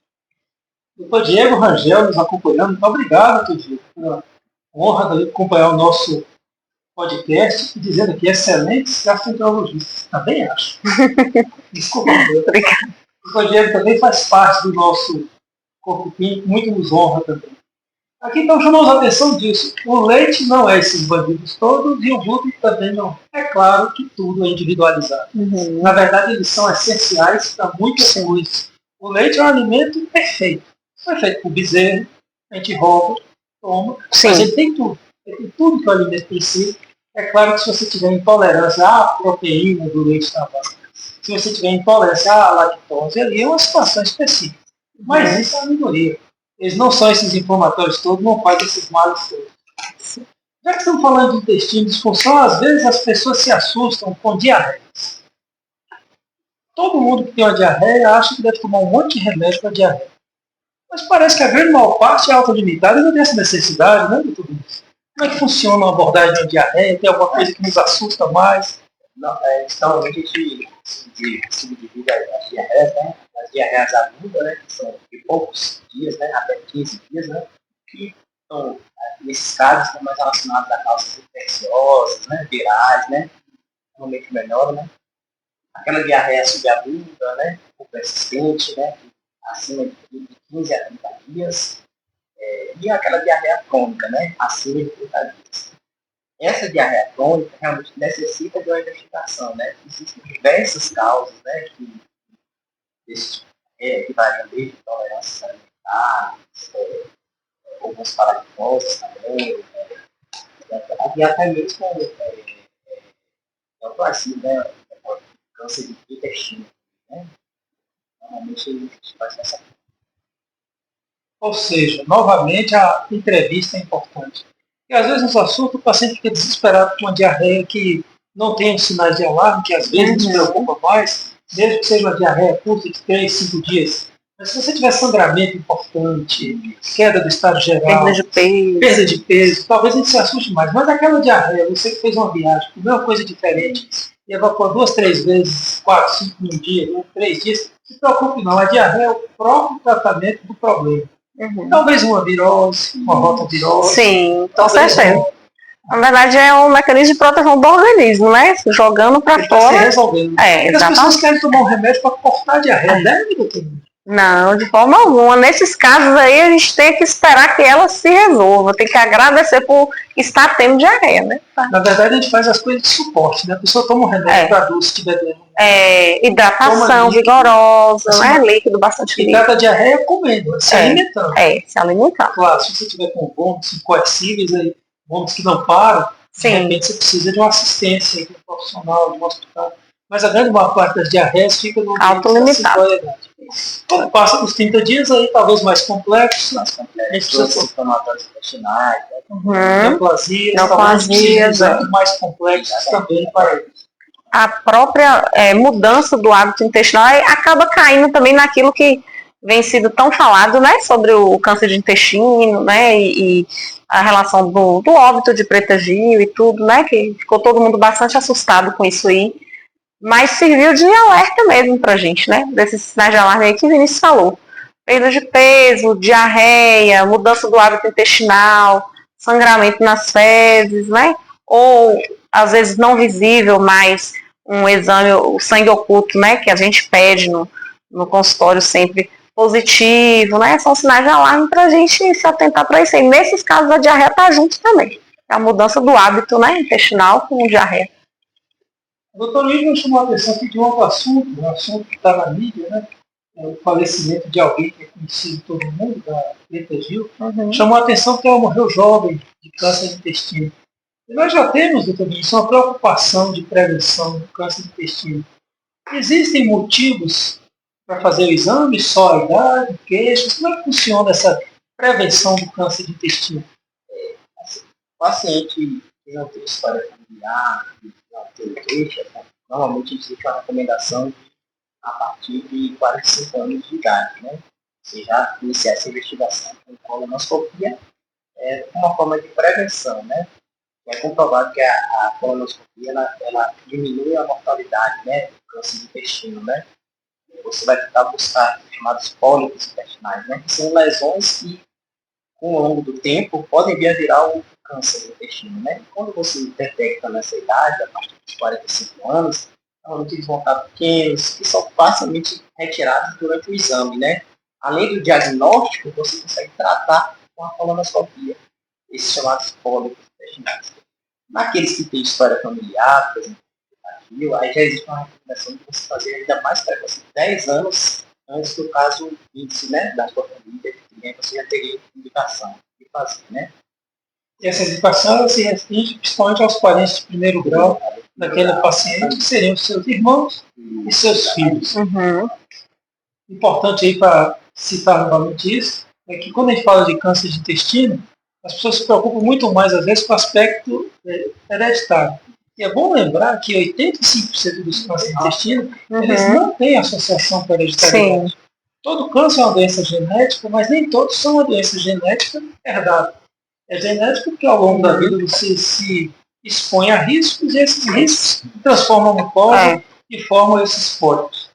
A: Doutor Diego Rangel nos acompanhando. Muito obrigado, doutor Diego, pela honra de acompanhar o nosso podcast e dizendo aqui excelentes gastroenterologistas. Também acho. Desculpa,
C: obrigada.
A: o doutor Diego também faz parte do nosso corpo clínico, muito nos honra também. Aqui então chamamos a atenção disso. O leite não é esses bandidos todos e o glúten também não. É claro que tudo é individualizado. Na verdade, eles são essenciais para muitas coisas. O leite é um alimento perfeito. Foi feito por bezerro, a gente rouba, toma, mas ele tem tudo. Ele tem tudo que o alimento precisa. É claro que se você tiver intolerância à proteína do leite da vaca, se você tiver intolerância à lactose, ali é uma situação específica. Mas isso é uma minoria. Eles não são esses inflamatórios todos, não fazem esses males todos. Já que estamos falando de intestino, disfunção, às vezes as pessoas se assustam com diarreias. Todo mundo que tem uma diarreia acha que deve tomar um monte de remédio para diarreia. Mas parece que a grande maior parte é autolimitada e não tem essa necessidade, né, doutor Luiz? Como é que funciona uma abordagem de diarreia? Tem alguma coisa que nos assusta mais?
B: Não, então, a gente subdivide as diarreias, né? As diarreias agudas, né? Que são de poucos dias, né? Até 15 dias, né? Que são, nesses casos, estão mais relacionados a causas infecciosas, né? Virais, né? Normalmente melhor, né? Aquela diarreia subaguda, né? Ou persistente, né? Acima de 15 a 30 dias. E aquela diarreia crônica, né? Acima de 30 dias. Essa diarreia crônica realmente necessita de uma investigação, né? Existem diversas causas, né? Que variam desde intolerâncias alimentares, alguns parasitoses também, e até mesmo assim, né? Câncer de intestino, né? Normalmente a gente faz essa.
A: Ou seja, novamente a entrevista é importante. E às vezes nos assusta, o paciente fica desesperado com uma diarreia que não tem os sinais de alarme, que às vezes nos preocupa mais, mesmo que seja uma diarreia curta de 3, 5 dias. Mas se você tiver sangramento importante, queda do estado geral, perda de peso, talvez a gente se assuste mais. Mas aquela diarreia, você que fez uma viagem, comeu uma coisa diferente, e evacuou 2, 3 vezes, 4, 5 num dia, 3 dias, não se preocupe não, a diarreia é o próprio tratamento do problema. Talvez uma virose, uma rotavirose.
C: Sim, com certeza. Na verdade é um mecanismo de proteção do organismo, né? Jogando para fora.
A: Se resolvendo. As pessoas querem tomar um remédio para cortar a diarreia, deve, doutor?
C: Não, de forma alguma. Nesses casos aí, a gente tem que esperar que ela se resolva. Tem que agradecer por estar tendo diarreia, né?
A: Na verdade, a gente faz as coisas de suporte, né? A pessoa toma um remédio para dor se tiver doendo.
C: Hidratação vigorosa, né? Líquido, bastante líquido.
A: E trata a diarreia comendo, se alimentando.
C: Se alimentando.
A: Claro, se você tiver com vômitos incoercíveis, aí, vômitos que não param, de repente você precisa de uma assistência, de um profissional, de um hospital. Mas a grande maior parte das diarreias fica no
C: autolimitado.
A: Quando passa dos 30 dias, aí talvez mais complexos.
B: Inflamatórios intestinais,
A: neoplasias, mais complexos também para eles.
C: A própria mudança do hábito intestinal acaba caindo também naquilo que vem sido tão falado, né, sobre o câncer de intestino, né, e a relação do óbito de Preta Gil e tudo, né, que ficou todo mundo bastante assustado com isso aí. Mas serviu de alerta mesmo pra gente, né? Desses sinais de alarme aí que o Vinícius falou. Perda de peso, diarreia, mudança do hábito intestinal, sangramento nas fezes, né? Ou, às vezes, não visível, mas um exame, o sangue oculto, né? Que a gente pede no consultório sempre positivo, né? São sinais de alarme pra gente se atentar para isso aí. Nesses casos, a diarreia tá junto também. A mudança do hábito, né? Intestinal com diarreia.
A: O doutor Luiz me chamou a atenção aqui de um outro assunto, um assunto que está na mídia, né? O falecimento de alguém que é conhecido de todo mundo, da Preta Gil. Chamou a atenção que ela morreu jovem de câncer de intestino. E nós já temos, doutor Luiz, uma preocupação de prevenção do câncer de intestino. Existem motivos para fazer o exame, só a idade, queixas? Como é que funciona essa prevenção do câncer de intestino?
B: paciente que não tem história familiar, que não tem queixa, normalmente existe uma recomendação a partir de 45 anos de idade, né? Você já iniciar essa investigação com colonoscopia é uma forma de prevenção, né? É comprovado que a colonoscopia ela diminui a mortalidade, né, do câncer de intestino, né? Você vai tentar buscar os chamados pólipos intestinais, né? Que são lesões que, com o longo do tempo, podem vir a virar o câncer do intestino, né? E quando você detecta nessa idade, a partir dos 45 anos, normalmente eles vão estar pequenos, que são facilmente retirados durante o exame, né? Além do diagnóstico, você consegue tratar com a colonoscopia esses chamados pólipos intestinais. Naqueles que têm história familiar, por exemplo, aí já existe uma recomendação de você fazer ainda mais precoce, 10 anos antes do caso índice, né, da sua família, que você já teria indicação de fazer, né?
A: E essa indicação ela se restringe principalmente aos parentes de primeiro grau daquele paciente, que seriam seus irmãos e seus filhos.
C: Uhum.
A: Importante aí para citar novamente isso, é que quando a gente fala de câncer de intestino, as pessoas se preocupam muito mais, às vezes, com o aspecto hereditário. E é bom lembrar que 85% dos cânceres de intestino, eles não têm associação com a hereditariedade.
C: Sim.
A: Todo câncer é uma doença genética, mas nem todos são uma doença genética herdada. É genético porque ao longo da vida você se expõe a riscos e esses riscos transformam a mucosa e formam esses pólipos.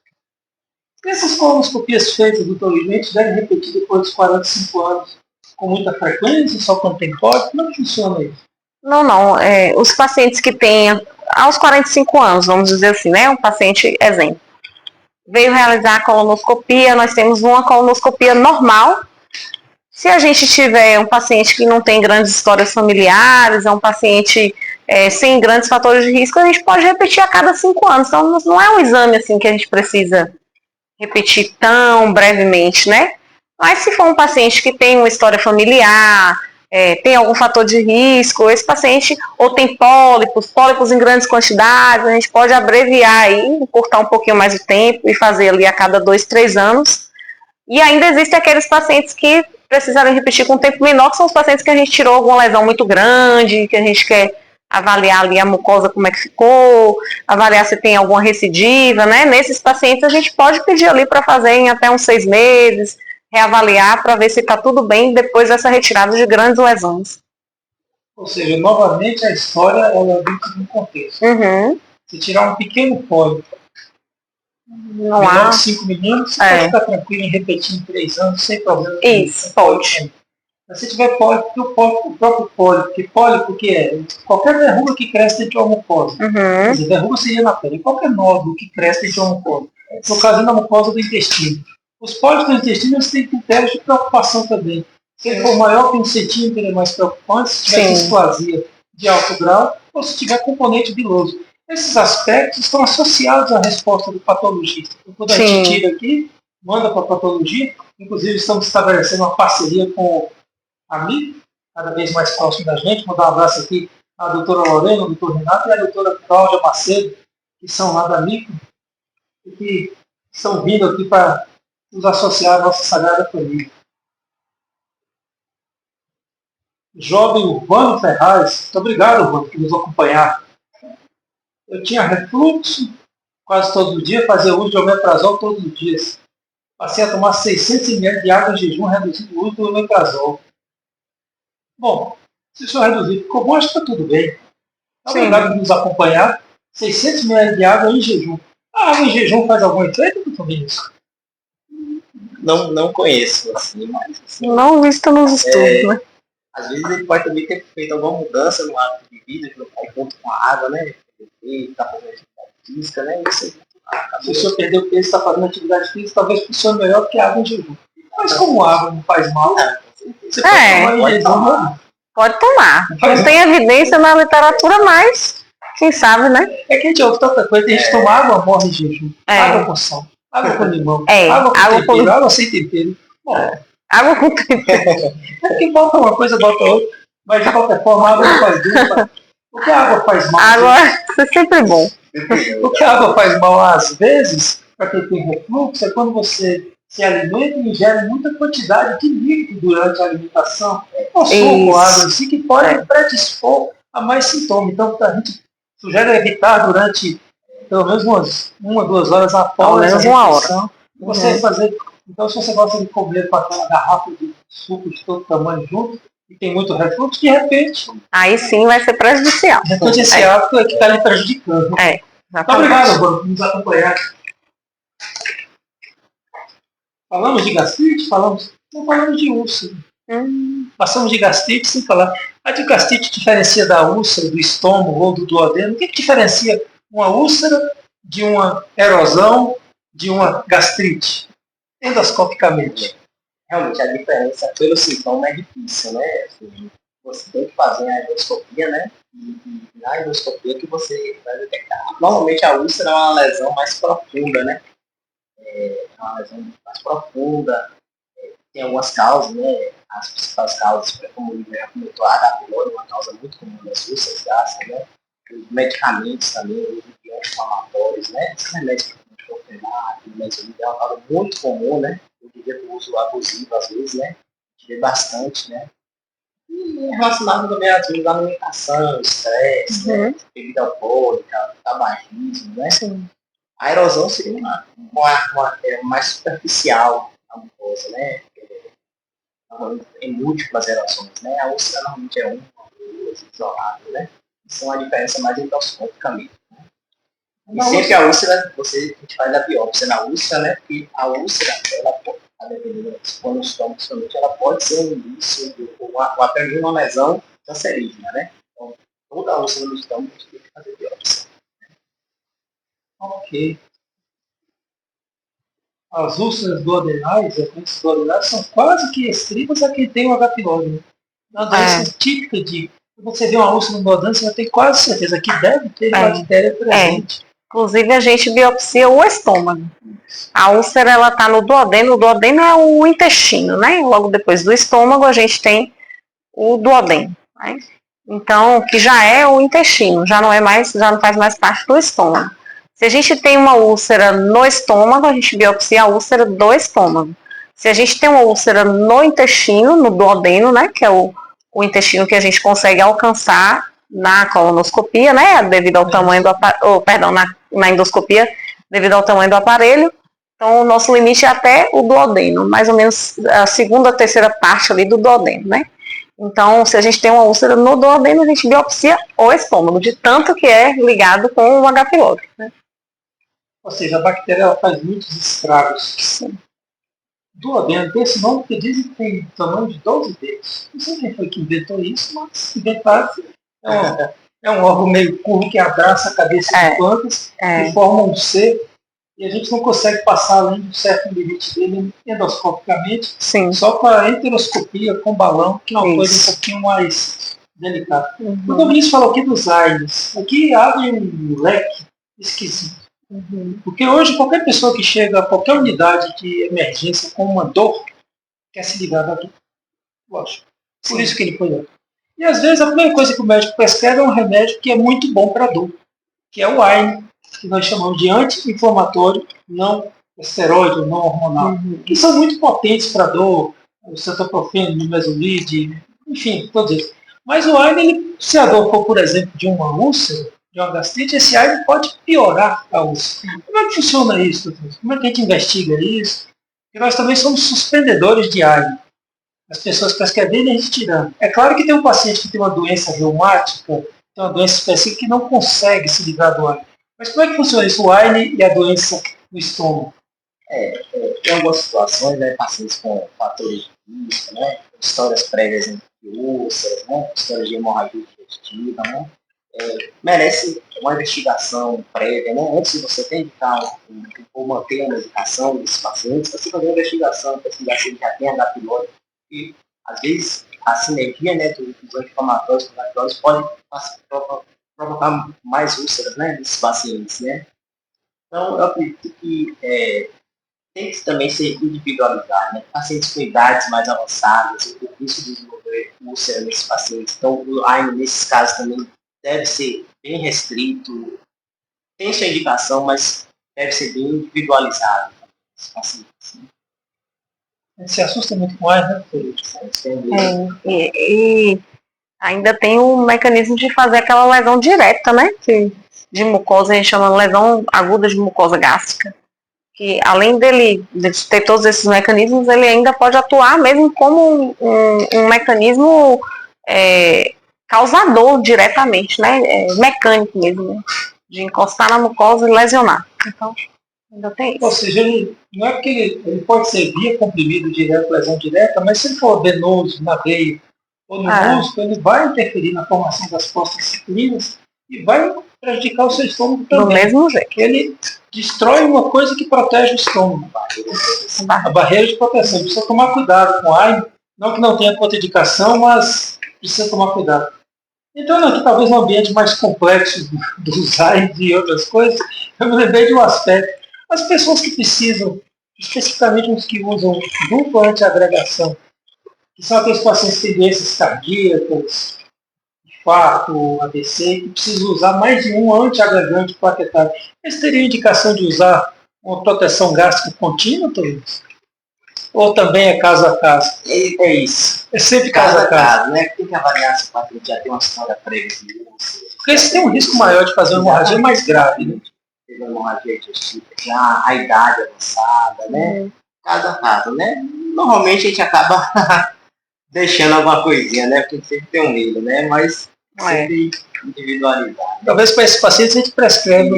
A: Essas colonoscopias feitas, doutor Luiz, a gente deve repetir depois dos 45 anos com muita frequência, só quando tem pólipo? Como é que funciona isso?
C: Não. Os pacientes que têm aos 45 anos, vamos dizer assim, né? Um paciente exemplo. Veio realizar a colonoscopia, nós temos uma colonoscopia normal. Se a gente tiver um paciente que não tem grandes histórias familiares, é um paciente sem grandes fatores de risco, a gente pode repetir a cada 5 anos. Então, não é um exame assim que a gente precisa repetir tão brevemente, né? Mas se for um paciente que tem uma história familiar, tem algum fator de risco, esse paciente ou tem pólipos em grandes quantidades, a gente pode abreviar aí, encurtar um pouquinho mais o tempo e fazer ali a cada 2, 3 anos. E ainda existem aqueles pacientes que precisarem repetir com um tempo menor, que são os pacientes que a gente tirou alguma lesão muito grande, que a gente quer avaliar ali a mucosa como é que ficou, avaliar se tem alguma recidiva, né? Nesses pacientes a gente pode pedir ali para fazer em até uns 6 meses, reavaliar para ver se está tudo bem depois dessa retirada de grandes lesões.
A: Ou seja, novamente a história ela é dentro de um contexto. Se tirar um pequeno pólipo, menor de 5 milímetros, você pode ficar tranquilo em repetir em 3 anos, sem problema.
C: Isso, pode.
A: Mas se tiver pólipo, o próprio pólipo, que pólipo que é? Qualquer verruga que cresce dentro de uma mucosa. Quer dizer, verruga seria na pele. Qualquer nódulo que cresce dentro de uma mucosa. No caso da mucosa do intestino. Os pólipos do intestino eles têm critérios de preocupação também. Se ele for maior que 1 centímetro, ele é mais preocupante. Se tiver displasia de alto grau, ou se tiver componente viloso. Esses aspectos estão associados à resposta do patologista. Então, quando a gente tira aqui, manda para a patologia. Inclusive, estamos estabelecendo uma parceria com a MIC, cada vez mais próximo da gente. Vou dar um abraço aqui à doutora Lorena, ao doutor Renato e à doutora Cláudia Macedo, que são lá da MIC, e que estão vindo aqui para nos associar à nossa Sagrada Família. Jovem Urbano Ferraz, muito obrigado, Urbano, por nos acompanhar. Eu tinha refluxo quase todo o dia, fazia uso de omeprazol todos os dias. Passei a tomar 600 ml de água em jejum, reduzindo o uso do omeprazol. Bom, se o senhor reduzir ficou bom, acho que está tudo bem. Obrigado por nos acompanhar. 600 ml de água em jejum. A água em jejum faz algum efeito, doutor Vinícius?
B: Não conheço, assim, mas... Assim,
C: não visto nos estudos, né?
B: Às vezes ele pode também ter feito alguma mudança no hábito de vida, que não cai junto com a água, né? Está fazendo atividade física, né? Isso, se o senhor perdeu peso e está fazendo atividade física, talvez funcione melhor do que a água em jejum. Mas como a água não faz mal, você pode tomar.
C: Pode tomar. Não tem evidência na literatura, mas quem sabe, né?
A: É que a gente ouve tanta coisa, tem gente que toma água, morre em jejum. Água com sal, água com limão, água com tempero, água sem tempero.
C: Água com tempero.
A: É que falta uma coisa, bota outra. Mas de qualquer forma, a água não faz bem. O que a água faz mal?
C: Água é sempre bom.
A: O que a água faz mal às vezes, para quem tem refluxo, é quando você se alimenta e ingere muita quantidade de líquido durante a alimentação, ou suco, água, assim, que pode predispor a mais sintomas. Então, a gente sugere evitar durante pelo menos uma, 2 horas após a refeição. Você fazer. Então, se você gosta de comer com aquela garrafa de suco de todo tamanho junto, e tem muito refluxo, de repente.
C: Aí sim vai ser prejudicial.
A: De repente, esse hábito é que está lhe prejudicando. Muito obrigado, Bruno, por nos acompanhar. Falamos de gastrite, não falamos de úlcera. Passamos de gastrite sem falar. A de gastrite diferencia da úlcera, do estômago ou do duodeno? O que diferencia uma úlcera de uma erosão, de uma gastrite? Endoscopicamente.
B: Realmente, a diferença pelo sintoma é difícil, né? Assim, você tem que fazer a endoscopia, né? E na endoscopia que você vai detectar. Normalmente a úlcera é uma lesão mais profunda, né? É uma lesão mais profunda. Tem algumas causas, né? As principais causas, como o já comentou, a H. pylori, uma causa muito comum das úlceras gástricas, né? Os medicamentos também, os anti-inflamatórios, né? Os remédios é uma causa muito comum, né? Eu diria o uso abusivo, às vezes, né? Vê bastante, né? E relacionado também às vezes à alimentação, estresse, né? Bebida alcoólica, tabagismo, né?
C: Sim.
B: A erosão seria uma mais superficial a mucosa, né? Em múltiplas erosões, né? A úlcera normalmente é uma, duas, isolada, né? Isso é uma diferença mais endoscopicamente. Né? E sempre a úlcera, a gente faz a biópsia na úlcera, né? Porque a úlcera, ela pode, quando o estômago, principalmente, ela pode ser um início ou até de uma lesão cancerígena, né? Então, toda a úlcera do estômago a gente tem que fazer biópsia.
A: Ok. As úlceras duodenais, as duodenais são quase que restritas a quem tem o H. pylori. Uma doença típica de... Quando você vê uma úlcera no duodeno, você vai ter quase certeza que deve ter bactéria presente.
C: Inclusive, a gente biopsia o estômago. A úlcera, ela está no duodeno. O duodeno é o intestino, né? Logo depois do estômago, a gente tem o duodeno. Né? Então, que já é o intestino, já não faz mais parte do estômago. Se a gente tem uma úlcera no estômago, a gente biopsia a úlcera do estômago. Se a gente tem uma úlcera no intestino, no duodeno, né, que é o intestino que a gente consegue alcançar na colonoscopia, né, devido ao tamanho do na endoscopia, devido ao tamanho do aparelho. Então, o nosso limite é até o duodeno, mais ou menos a segunda, terceira parte ali do duodeno, né. Então, se a gente tem uma úlcera no duodeno, a gente biopsia o estômago, de tanto que é ligado com o H. pylori, né.
A: Ou seja, a bactéria ela faz muitos estragos.
C: Sim.
A: Duodeno tem esse nome porque dizem que tem o tamanho de 12 dedos. Não sei quem foi que inventou isso, mas inventaram. É um órgão meio curvo que abraça a cabeça de plantas e forma um C. E a gente não consegue passar além de um certo limite dele endoscopicamente, só para a enteroscopia com balão, que é uma coisa um pouquinho mais delicada. O Domingos falou aqui dos AINES. Aqui abre um leque esquisito. Porque hoje qualquer pessoa que chega a qualquer unidade de emergência com uma dor quer se ligar daqui. Lógico. Por isso que ele foi lá. E às vezes a primeira coisa que o médico prescreve é um remédio que é muito bom para dor, que é o AINE, que nós chamamos de anti-inflamatório não esteroide, não hormonal, que são muito potentes para dor, o cetoprofeno, o nimesulide, enfim, todos esses. Mas o AINE, se a dor for, por exemplo, de uma úlcera, de uma gastrite, esse AINE pode piorar a úlcera. Como é que funciona isso, doutor? Como é que a gente investiga isso? Porque nós também somos suspendedores de AINE. As pessoas prescrevendo e a gente tirando. É claro que tem um paciente que tem uma doença reumática, tem uma doença específica que não consegue se livrar do AINE. Mas como é que funciona isso, o AINE e a doença no estômago?
B: Tem algumas situações, né, pacientes com fatores de risco, né, histórias prévias de úlceras, né, histórias de hemorragia digestiva, né, merece uma investigação prévia, né, antes de você tentar ou manter a medicação desses pacientes, você fazer uma investigação, pesquisar se ele já tem H. pylori, e às vezes a sinergia, né, dos anti-inflamatórios com os pode provocar mais úlceras, né, nesses pacientes, né. Então, eu acredito que tem que também ser individualizado, né? Pacientes com idades mais avançadas, o risco de desenvolver úlcera nesses pacientes. Então, o AINE, nesses casos, também deve ser bem restrito. Tem sua indicação, mas deve ser bem individualizado nesses pacientes.
A: A gente se assusta muito com AIDS, né, doutor?
C: E ainda tem o mecanismo de fazer aquela lesão direta, né? De mucosa, a gente chama lesão aguda de mucosa gástrica. Que além de ter todos esses mecanismos, ele ainda pode atuar mesmo como um mecanismo causador diretamente, né? Mecânico mesmo, né? De encostar na mucosa e lesionar. Então, ainda tem isso.
A: Ou seja, não é porque ele pode ser via comprimido direto, lesão direta, mas se ele for venoso na veia ou no músculo, ele vai interferir na formação das costas ciclinas e vai prejudicar o seu estômago também.
C: Do mesmo jeito.
A: Ele destrói uma coisa que protege o estômago. A barreira de proteção. Precisa tomar cuidado com AIDS. Não que não tenha contraindicação, mas precisa tomar cuidado. Então, aqui talvez no ambiente mais complexo dos AIDS e outras coisas, eu me lembrei de um aspecto. As pessoas que precisam, especificamente os que usam dupla antiagregação, que são aqueles pacientes que têm doenças cardíacas, infarto, AVC, que precisam usar mais de um antiagregante plaquetário. Eles teriam indicação de usar uma proteção gástrica contínua, Tolinhos? Ou também é caso a caso?
B: É isso.
A: É sempre caso a caso,
B: né? Tem que avaliar se o paciente já tem uma história prévia.
A: Porque eles têm um risco maior de fazer uma hemorragia mais grave, né?
B: Teve uma hemorragia digestiva, já a idade avançada, né? Caso a caso, né? Normalmente a gente acaba deixando alguma coisinha, né? Porque sempre tem um medo, né? Mas sempre individualidade.
A: Talvez para esses pacientes a gente prescreve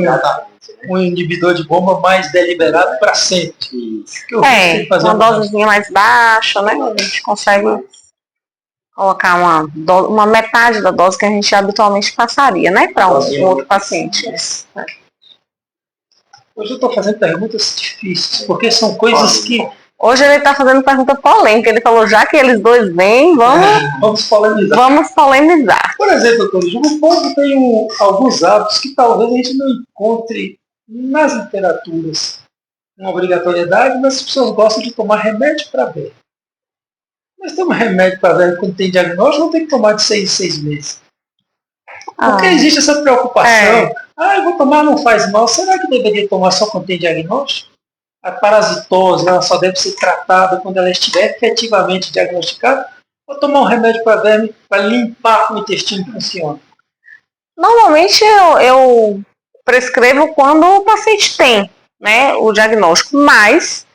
A: um inibidor de bomba mais deliberado para sempre.
C: Uma dosezinha mais baixa, né? A gente consegue colocar uma metade da dose que a gente habitualmente passaria, né? Para um outro paciente.
A: Hoje eu estou fazendo perguntas difíceis, porque são coisas que...
C: Hoje ele está fazendo pergunta polêmica. Ele falou, já que eles dois vêm,
A: vamos polemizar.
C: Vamos polemizar.
A: Por exemplo, doutor, o povo tem alguns hábitos que talvez a gente não encontre nas literaturas uma obrigatoriedade, mas as pessoas gostam de tomar remédio para ver. Mas tomar remédio para ver quando tem diagnóstico, não tem que tomar de 6 em 6 meses. Porque existe essa preocupação. Eu vou tomar, não faz mal. Será que deveria tomar só quando tem diagnóstico? A parasitose, ela só deve ser tratada quando ela estiver efetivamente diagnosticada? Ou tomar um remédio para verme para limpar como o intestino funciona?
C: Normalmente eu prescrevo quando o paciente tem, né, o diagnóstico, mas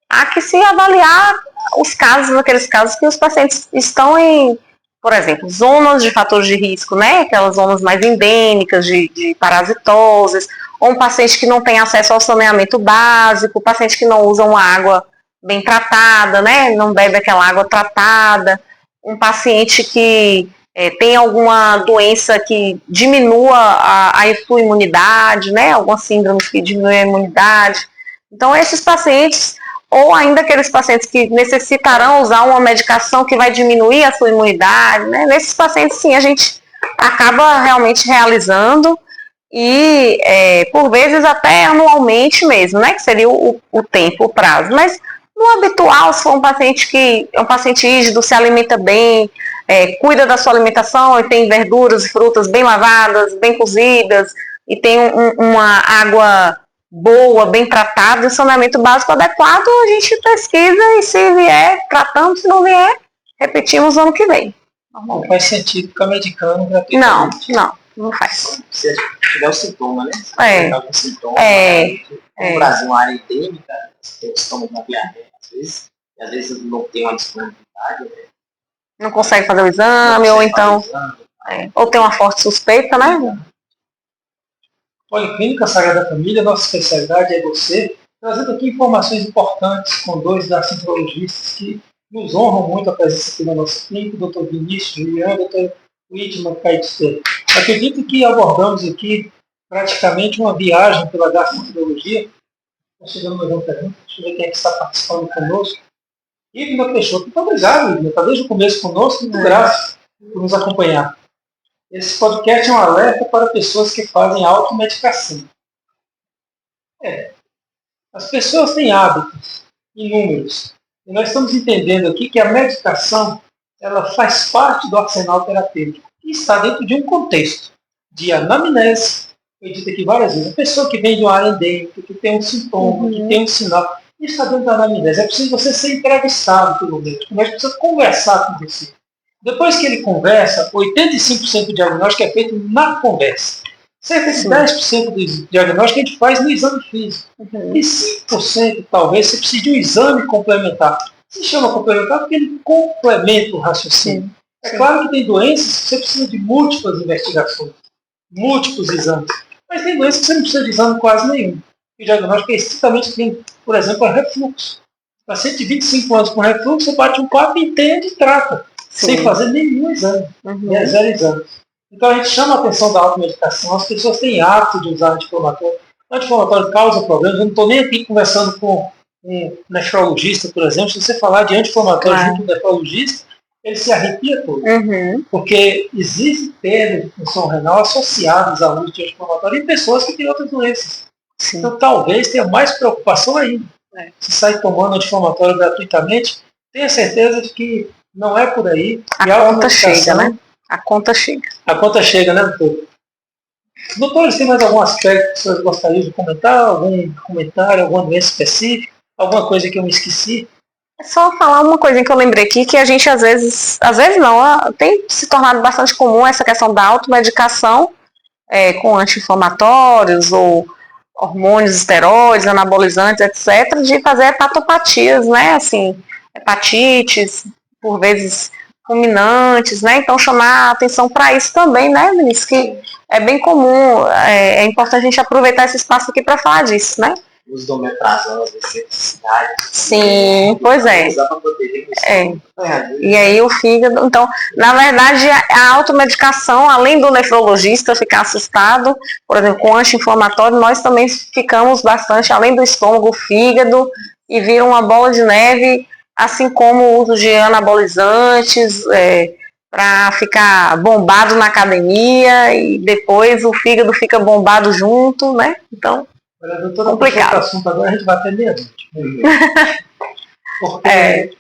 C: há que se avaliar os casos, aqueles casos que os pacientes estão em, por exemplo, zonas de fatores de risco, né, aquelas zonas mais endêmicas de parasitoses, ou um paciente que não tem acesso ao saneamento básico, paciente que não usa uma água bem tratada, né, não bebe aquela água tratada, um paciente que tem alguma doença que diminua a sua imunidade, né, algumas síndromes que diminuem a imunidade. Então, esses pacientes, ou ainda aqueles pacientes que necessitarão usar uma medicação que vai diminuir a sua imunidade, né, nesses pacientes, sim, a gente acaba realmente realizando e, por vezes, até anualmente mesmo, né, que seria o tempo, o prazo. Mas, no habitual, se for um paciente que é um paciente rígido, se alimenta bem, cuida da sua alimentação e tem verduras e frutas bem lavadas, bem cozidas, e tem uma água boa, bem tratada, o saneamento básico adequado, a gente pesquisa e se vier, tratamos, se não vier, repetimos no ano que vem.
A: Não faz sentido ficar medicando gratuitamente.
C: Não faz.
B: Se tiver o sintoma, né?
C: Se
B: algum sintoma, no Brasil, uma área endêmica, tem estômago na diarreia, às vezes não tem uma disponibilidade, né?
C: Não consegue fazer o exame, ou então ou tem uma forte suspeita, né?
A: Policlínica Sagrada Família, nossa especialidade é você, trazendo aqui informações importantes com 2 gastroenterologistas que nos honram muito a presença aqui na nossa clínica, o Dr. Vinícius Juliano, o Dr. Whitman Caetano. Acredito que abordamos aqui praticamente uma viagem pela gastroenterologia. Está chegando mais uma pergunta, deixa eu ver quem é que está participando conosco. Igna Peixoto, muito obrigado, Igna. Está desde o começo conosco, muito graças por nos acompanhar. Esse podcast é um alerta para pessoas que fazem automedicação. As pessoas têm hábitos inúmeros. E nós estamos entendendo aqui que a medicação ela faz parte do arsenal terapêutico e está dentro de um contexto de anamnese. Eu disse aqui várias vezes, a pessoa que vem de uma área endêmica, que tem um sintoma, que tem um sinal, Isso está dentro da anamnese. É preciso você ser entrevistado pelo médico. O médico precisa conversar com você. Depois que ele conversa, 85% do diagnóstico é feito na conversa. Cerca de 10% do diagnóstico a gente faz no exame físico. E 5% talvez você precise de um exame complementar. Se chama complementar porque ele complementa o raciocínio. É claro que tem doenças que você precisa de múltiplas investigações, múltiplos exames. Mas tem doenças que você não precisa de exame quase nenhum. O diagnóstico é estritamente clínico. Por exemplo, é refluxo. Paciente de 25 anos com refluxo, você bate um papo e entende e trata, sem fazer nenhum exame. É zero exame. Então a gente chama a atenção da automedicação. As pessoas têm hábito de usar anti-inflamatório. O anti-inflamatório causa problemas. Eu não estou nem aqui conversando com um nefrologista, por exemplo. Se você falar de anti-inflamatório junto com um nefrologista, ele se arrepia todo. Porque existe perda de função renal associadas ao uso de anti-inflamatório em pessoas que têm outras doenças. Então talvez tenha mais preocupação ainda. Se sai tomando anti-inflamatório gratuitamente, tenha certeza de que não é por aí.
C: A conta chega, né? A conta chega.
A: A conta chega, né, doutor? Doutores, tem mais algum aspecto que vocês gostariam de comentar? Algum comentário, alguma doença específica? Alguma coisa que eu me esqueci?
C: É só falar uma coisa que eu lembrei aqui, que a gente às vezes não, tem se tornado bastante comum essa questão da automedicação com anti-inflamatórios ou hormônios, esteroides, anabolizantes, etc., de fazer hepatopatias, né, assim, hepatites, por vezes fulminantes, né, então chamar a atenção para isso também, né, Vinícius, que é bem comum, é importante a gente aproveitar esse espaço aqui para falar disso, né.
B: Os do omeprazol, as necessidades.
C: Sim, pois é. E aí o fígado, então, na verdade, a automedicação, além do nefrologista ficar assustado, por exemplo, com anti-inflamatório, nós também ficamos bastante, além do estômago, o fígado, e vira uma bola de neve, assim como o uso de anabolizantes, para ficar bombado na academia, e depois o fígado fica bombado junto, né? Então,
A: olha, doutora, complicado. Assunto agora a gente vai até meia-noite. Porque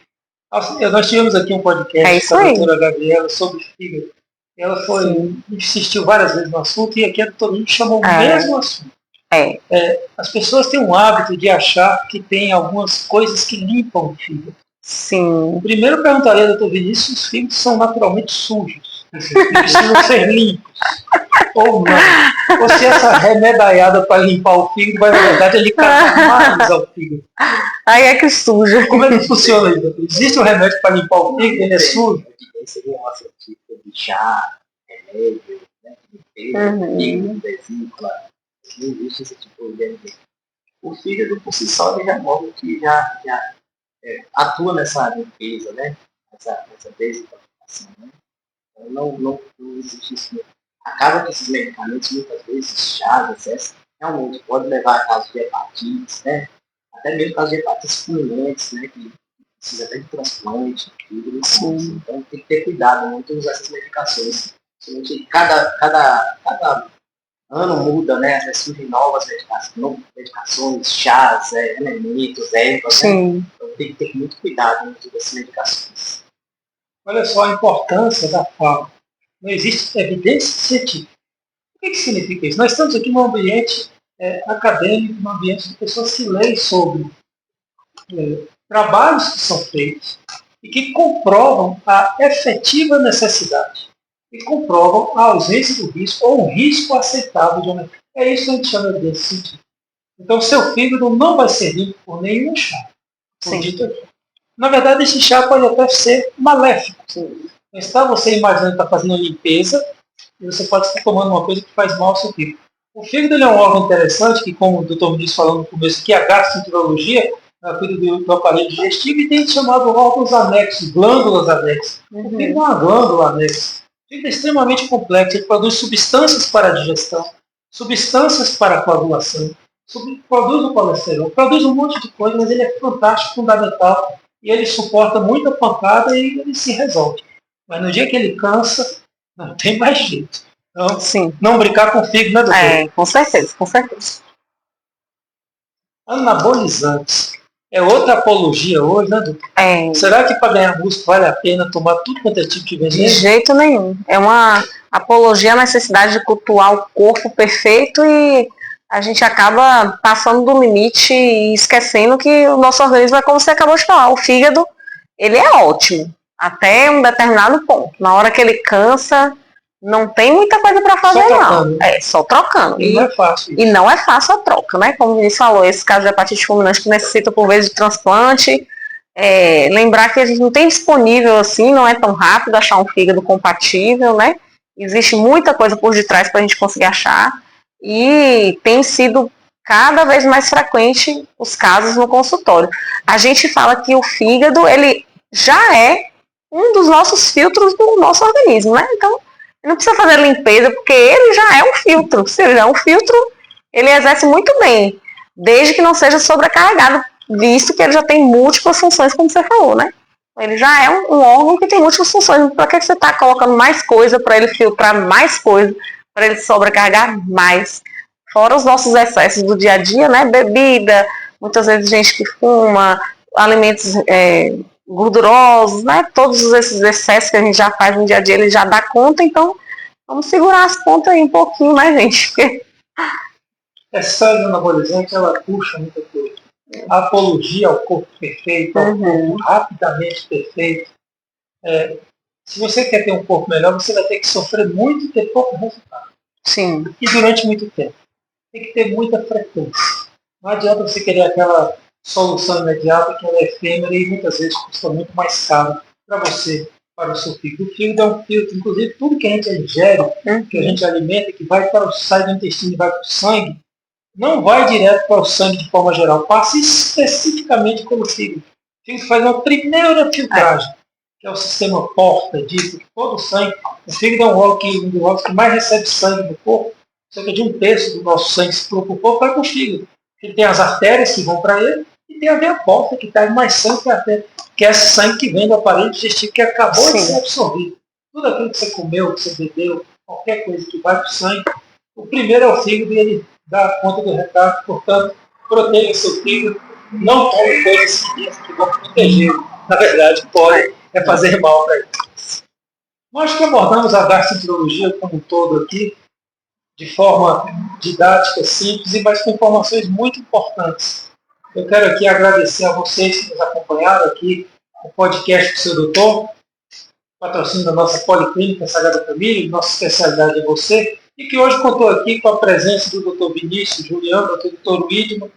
A: nós tivemos aqui um podcast com a doutora Gabriela sobre fígado. Ela insistiu várias vezes no assunto e aqui a doutora me chamou o mesmo assunto. As pessoas têm um hábito de achar que tem algumas coisas que limpam o fígado.
C: Sim.
A: Primeiro eu perguntaria ao doutor Vinícius se os fígados são naturalmente sujos. Precisam ser limpos. Ou não. Ou se essa remedaiada para limpar o fígado vai, na verdade, ele catar mais ao fígado.
C: Aí é que suja.
A: Como é que funciona isso? Existe um remédio para limpar o fígado, ele é sujo?
B: Seria uma tipo de chá, remédio, né? Fígado, vesícula. Não existe esse tipo de remédio. O fígado, por si só, ele já mostra que já atua nessa limpeza, né? Essa desintoxicação, né? Então, não existe isso. Acaba que esses medicamentos, muitas vezes, chás, excesso, realmente pode levar a casos de hepatites, né? Até mesmo casos de hepatites fulminantes, né? Que precisa até de transplante, fígado, então tem que ter cuidado, não tem que usar essas medicações. Cada ano muda, né? Surgem novas medicações, chás, elementos, ervas, né? Então tem que ter muito cuidado com todas essas medicações.
A: Olha só a importância da fala. Não existe evidência científica. O que significa isso? Nós estamos aqui num ambiente acadêmico, num ambiente de pessoas que leem sobre trabalhos que são feitos e que comprovam a efetiva necessidade e comprovam a ausência do risco ou um risco aceitável de aumento. É isso que a gente chama de evidência científica. Então, seu fígado não vai ser limpo por nenhum chá. Dito aqui. Na verdade, esse chá pode até ser maléfico. Está você imaginando que está fazendo limpeza e você pode estar tomando uma coisa que faz mal ao seu fígado. O fígado ele é um órgão interessante que, como o doutor me disse falando no começo aqui, a gastroenterologia cuida do aparelho digestivo e tem chamado órgãos anexos, glândulas anexas. O fígado é uma glândula anexa. O fígado é extremamente complexo, ele produz substâncias para a digestão, substâncias para a coagulação, produz o colesterol, produz um monte de coisa, mas ele é fantástico, fundamental e ele suporta muita pancada e ele se resolve. Mas no dia que ele cansa, não tem mais jeito. Então, não brincar com o fígado, né, doutor?
C: Com certeza, com certeza.
A: Anabolizantes. É outra apologia hoje, né, doutor? Será que para ganhar músculo vale a pena tomar tudo quanto é tipo de veneno?
C: De jeito nenhum. É uma apologia à necessidade de cultuar o corpo perfeito e a gente acaba passando do limite e esquecendo que o nosso organismo é como você acabou de falar, o fígado, ele é ótimo, até um determinado ponto. Na hora que ele cansa, não tem muita coisa para fazer, não. É, só trocando.
A: E não é fácil.
C: E não é fácil a troca, né? Como o Vinícius falou, esse caso de hepatite fulminante que necessita, por vezes, de transplante. Lembrar que a gente não tem disponível assim, não é tão rápido achar um fígado compatível, né? Existe muita coisa por detrás para a gente conseguir achar. E tem sido cada vez mais frequente os casos no consultório. A gente fala que o fígado, ele já é um dos nossos filtros do nosso organismo, né? Então, não precisa fazer limpeza, porque ele já é um filtro. Se ele já é um filtro, ele exerce muito bem, desde que não seja sobrecarregado, visto que ele já tem múltiplas funções, como você falou, né? Ele já é um órgão que tem múltiplas funções. Para que você está colocando mais coisa para ele filtrar mais coisa, para ele sobrecarregar mais? Fora os nossos excessos do dia a dia, né? Bebida, muitas vezes gente que fuma, alimentos gordurosos, né? Todos esses excessos que a gente já faz no dia a dia, ele já dá conta, então vamos segurar as pontas aí um pouquinho, né, gente? Porque...
A: Essa anabolizante, ela puxa muita coisa. A apologia ao corpo perfeito, ao corpo rapidamente perfeito. Se você quer ter um corpo melhor, você vai ter que sofrer muito e ter pouco resultado.
C: Sim.
A: E durante muito tempo. Tem que ter muita frequência. Não adianta você querer aquela solução imediata que ela é efêmera e muitas vezes custa muito mais caro para você, para o seu fígado. O fígado é um filtro, inclusive tudo que a gente ingere, que a gente alimenta, que vai para o sai do intestino e vai para o sangue, não vai direto para o sangue de forma geral, passa especificamente pelo fígado. O fígado faz uma primeira filtragem, que é o sistema porta, diz que todo o sangue, o fígado é um dos órgãos que mais recebe sangue no corpo, cerca de 1/3 do nosso sangue se para o corpo vai para o fígado. Ele tem as artérias que vão para ele e tem a veia porta que traz mais sangue que a artéria, que é esse sangue que vem do aparelho digestivo que acabou de ser absorvido. Tudo aquilo que você comeu, que você bebeu, qualquer coisa que vai para o sangue, o primeiro é o fígado e ele dá conta do recado, portanto, proteja seu fígado, não tome coisas que vão proteger. Na verdade, pode fazer mal para ele. Nós que abordamos a gastroenterologia como um todo aqui, de forma didática, simples, mas com informações muito importantes. Eu quero aqui agradecer a vocês que nos acompanharam aqui no podcast do Seu Doutor, patrocínio da nossa Policlínica Sagrada Família, nossa especialidade é você, e que hoje contou aqui com a presença do Dr. Vinícius, Juliano, do Dr. Widman,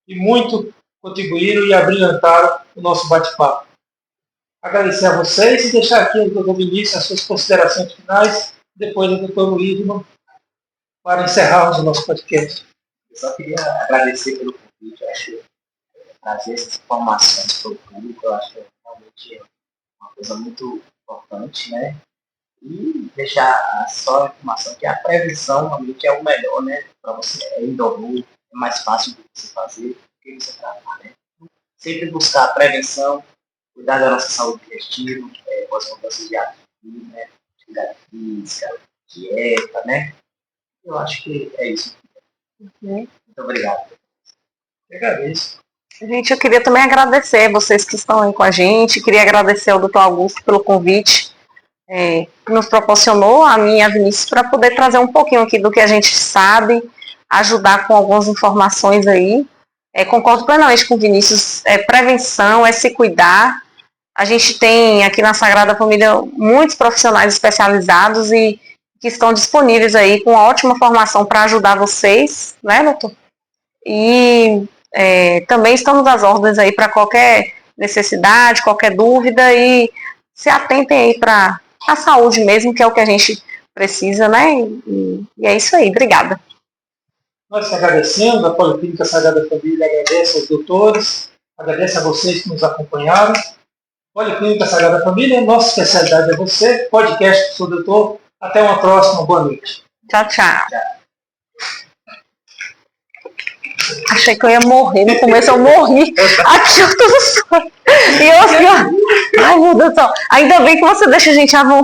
A: e muito contribuíram e abrilhantaram o nosso bate-papo. Agradecer a vocês e deixar aqui o Dr. Vinícius as suas considerações finais, depois do Dr. Widman, para encerrarmos o nosso podcast.
B: Eu só queria agradecer pelo convite. Eu acho trazer essas informações para o público, eu acho realmente uma coisa muito importante, né? E deixar só a informação que a prevenção realmente é o melhor, né? Para você é indolor, é mais fácil de você fazer do que você tratar, né? Sempre buscar a prevenção, cuidar da nossa saúde digestiva, com as mudanças de hábito, né? Atividade física, dieta, né? Eu acho que é isso. Muito obrigado.
A: Eu agradeço.
C: Gente, eu queria também agradecer vocês que estão aí com a gente. Queria agradecer ao Dr. Augusto pelo convite que nos proporcionou, a mim e a Vinícius, para poder trazer um pouquinho aqui do que a gente sabe, ajudar com algumas informações aí. Concordo plenamente com o Vinícius. Prevenção, se cuidar. A gente tem aqui na Sagrada Família muitos profissionais especializados e que estão disponíveis aí com ótima formação para ajudar vocês, né, doutor? E também estamos às ordens aí para qualquer necessidade, qualquer dúvida e se atentem aí para a saúde mesmo, que é o que a gente precisa, né? E é isso aí, obrigada.
A: Nós te agradecemos, a Policlínica Sagrada Família agradece aos doutores, agradece a vocês que nos acompanharam. Policlínica Sagrada Família, nossa especialidade é você, podcast do Seu Doutor. Até uma próxima, boa noite.
C: Tchau, tchau. Achei que eu ia morrer, no começo eu morri. Aqui eu tô só. E eu assim, ó. Ai, meu Deus do céu. Ainda bem que você deixa a gente à vontade.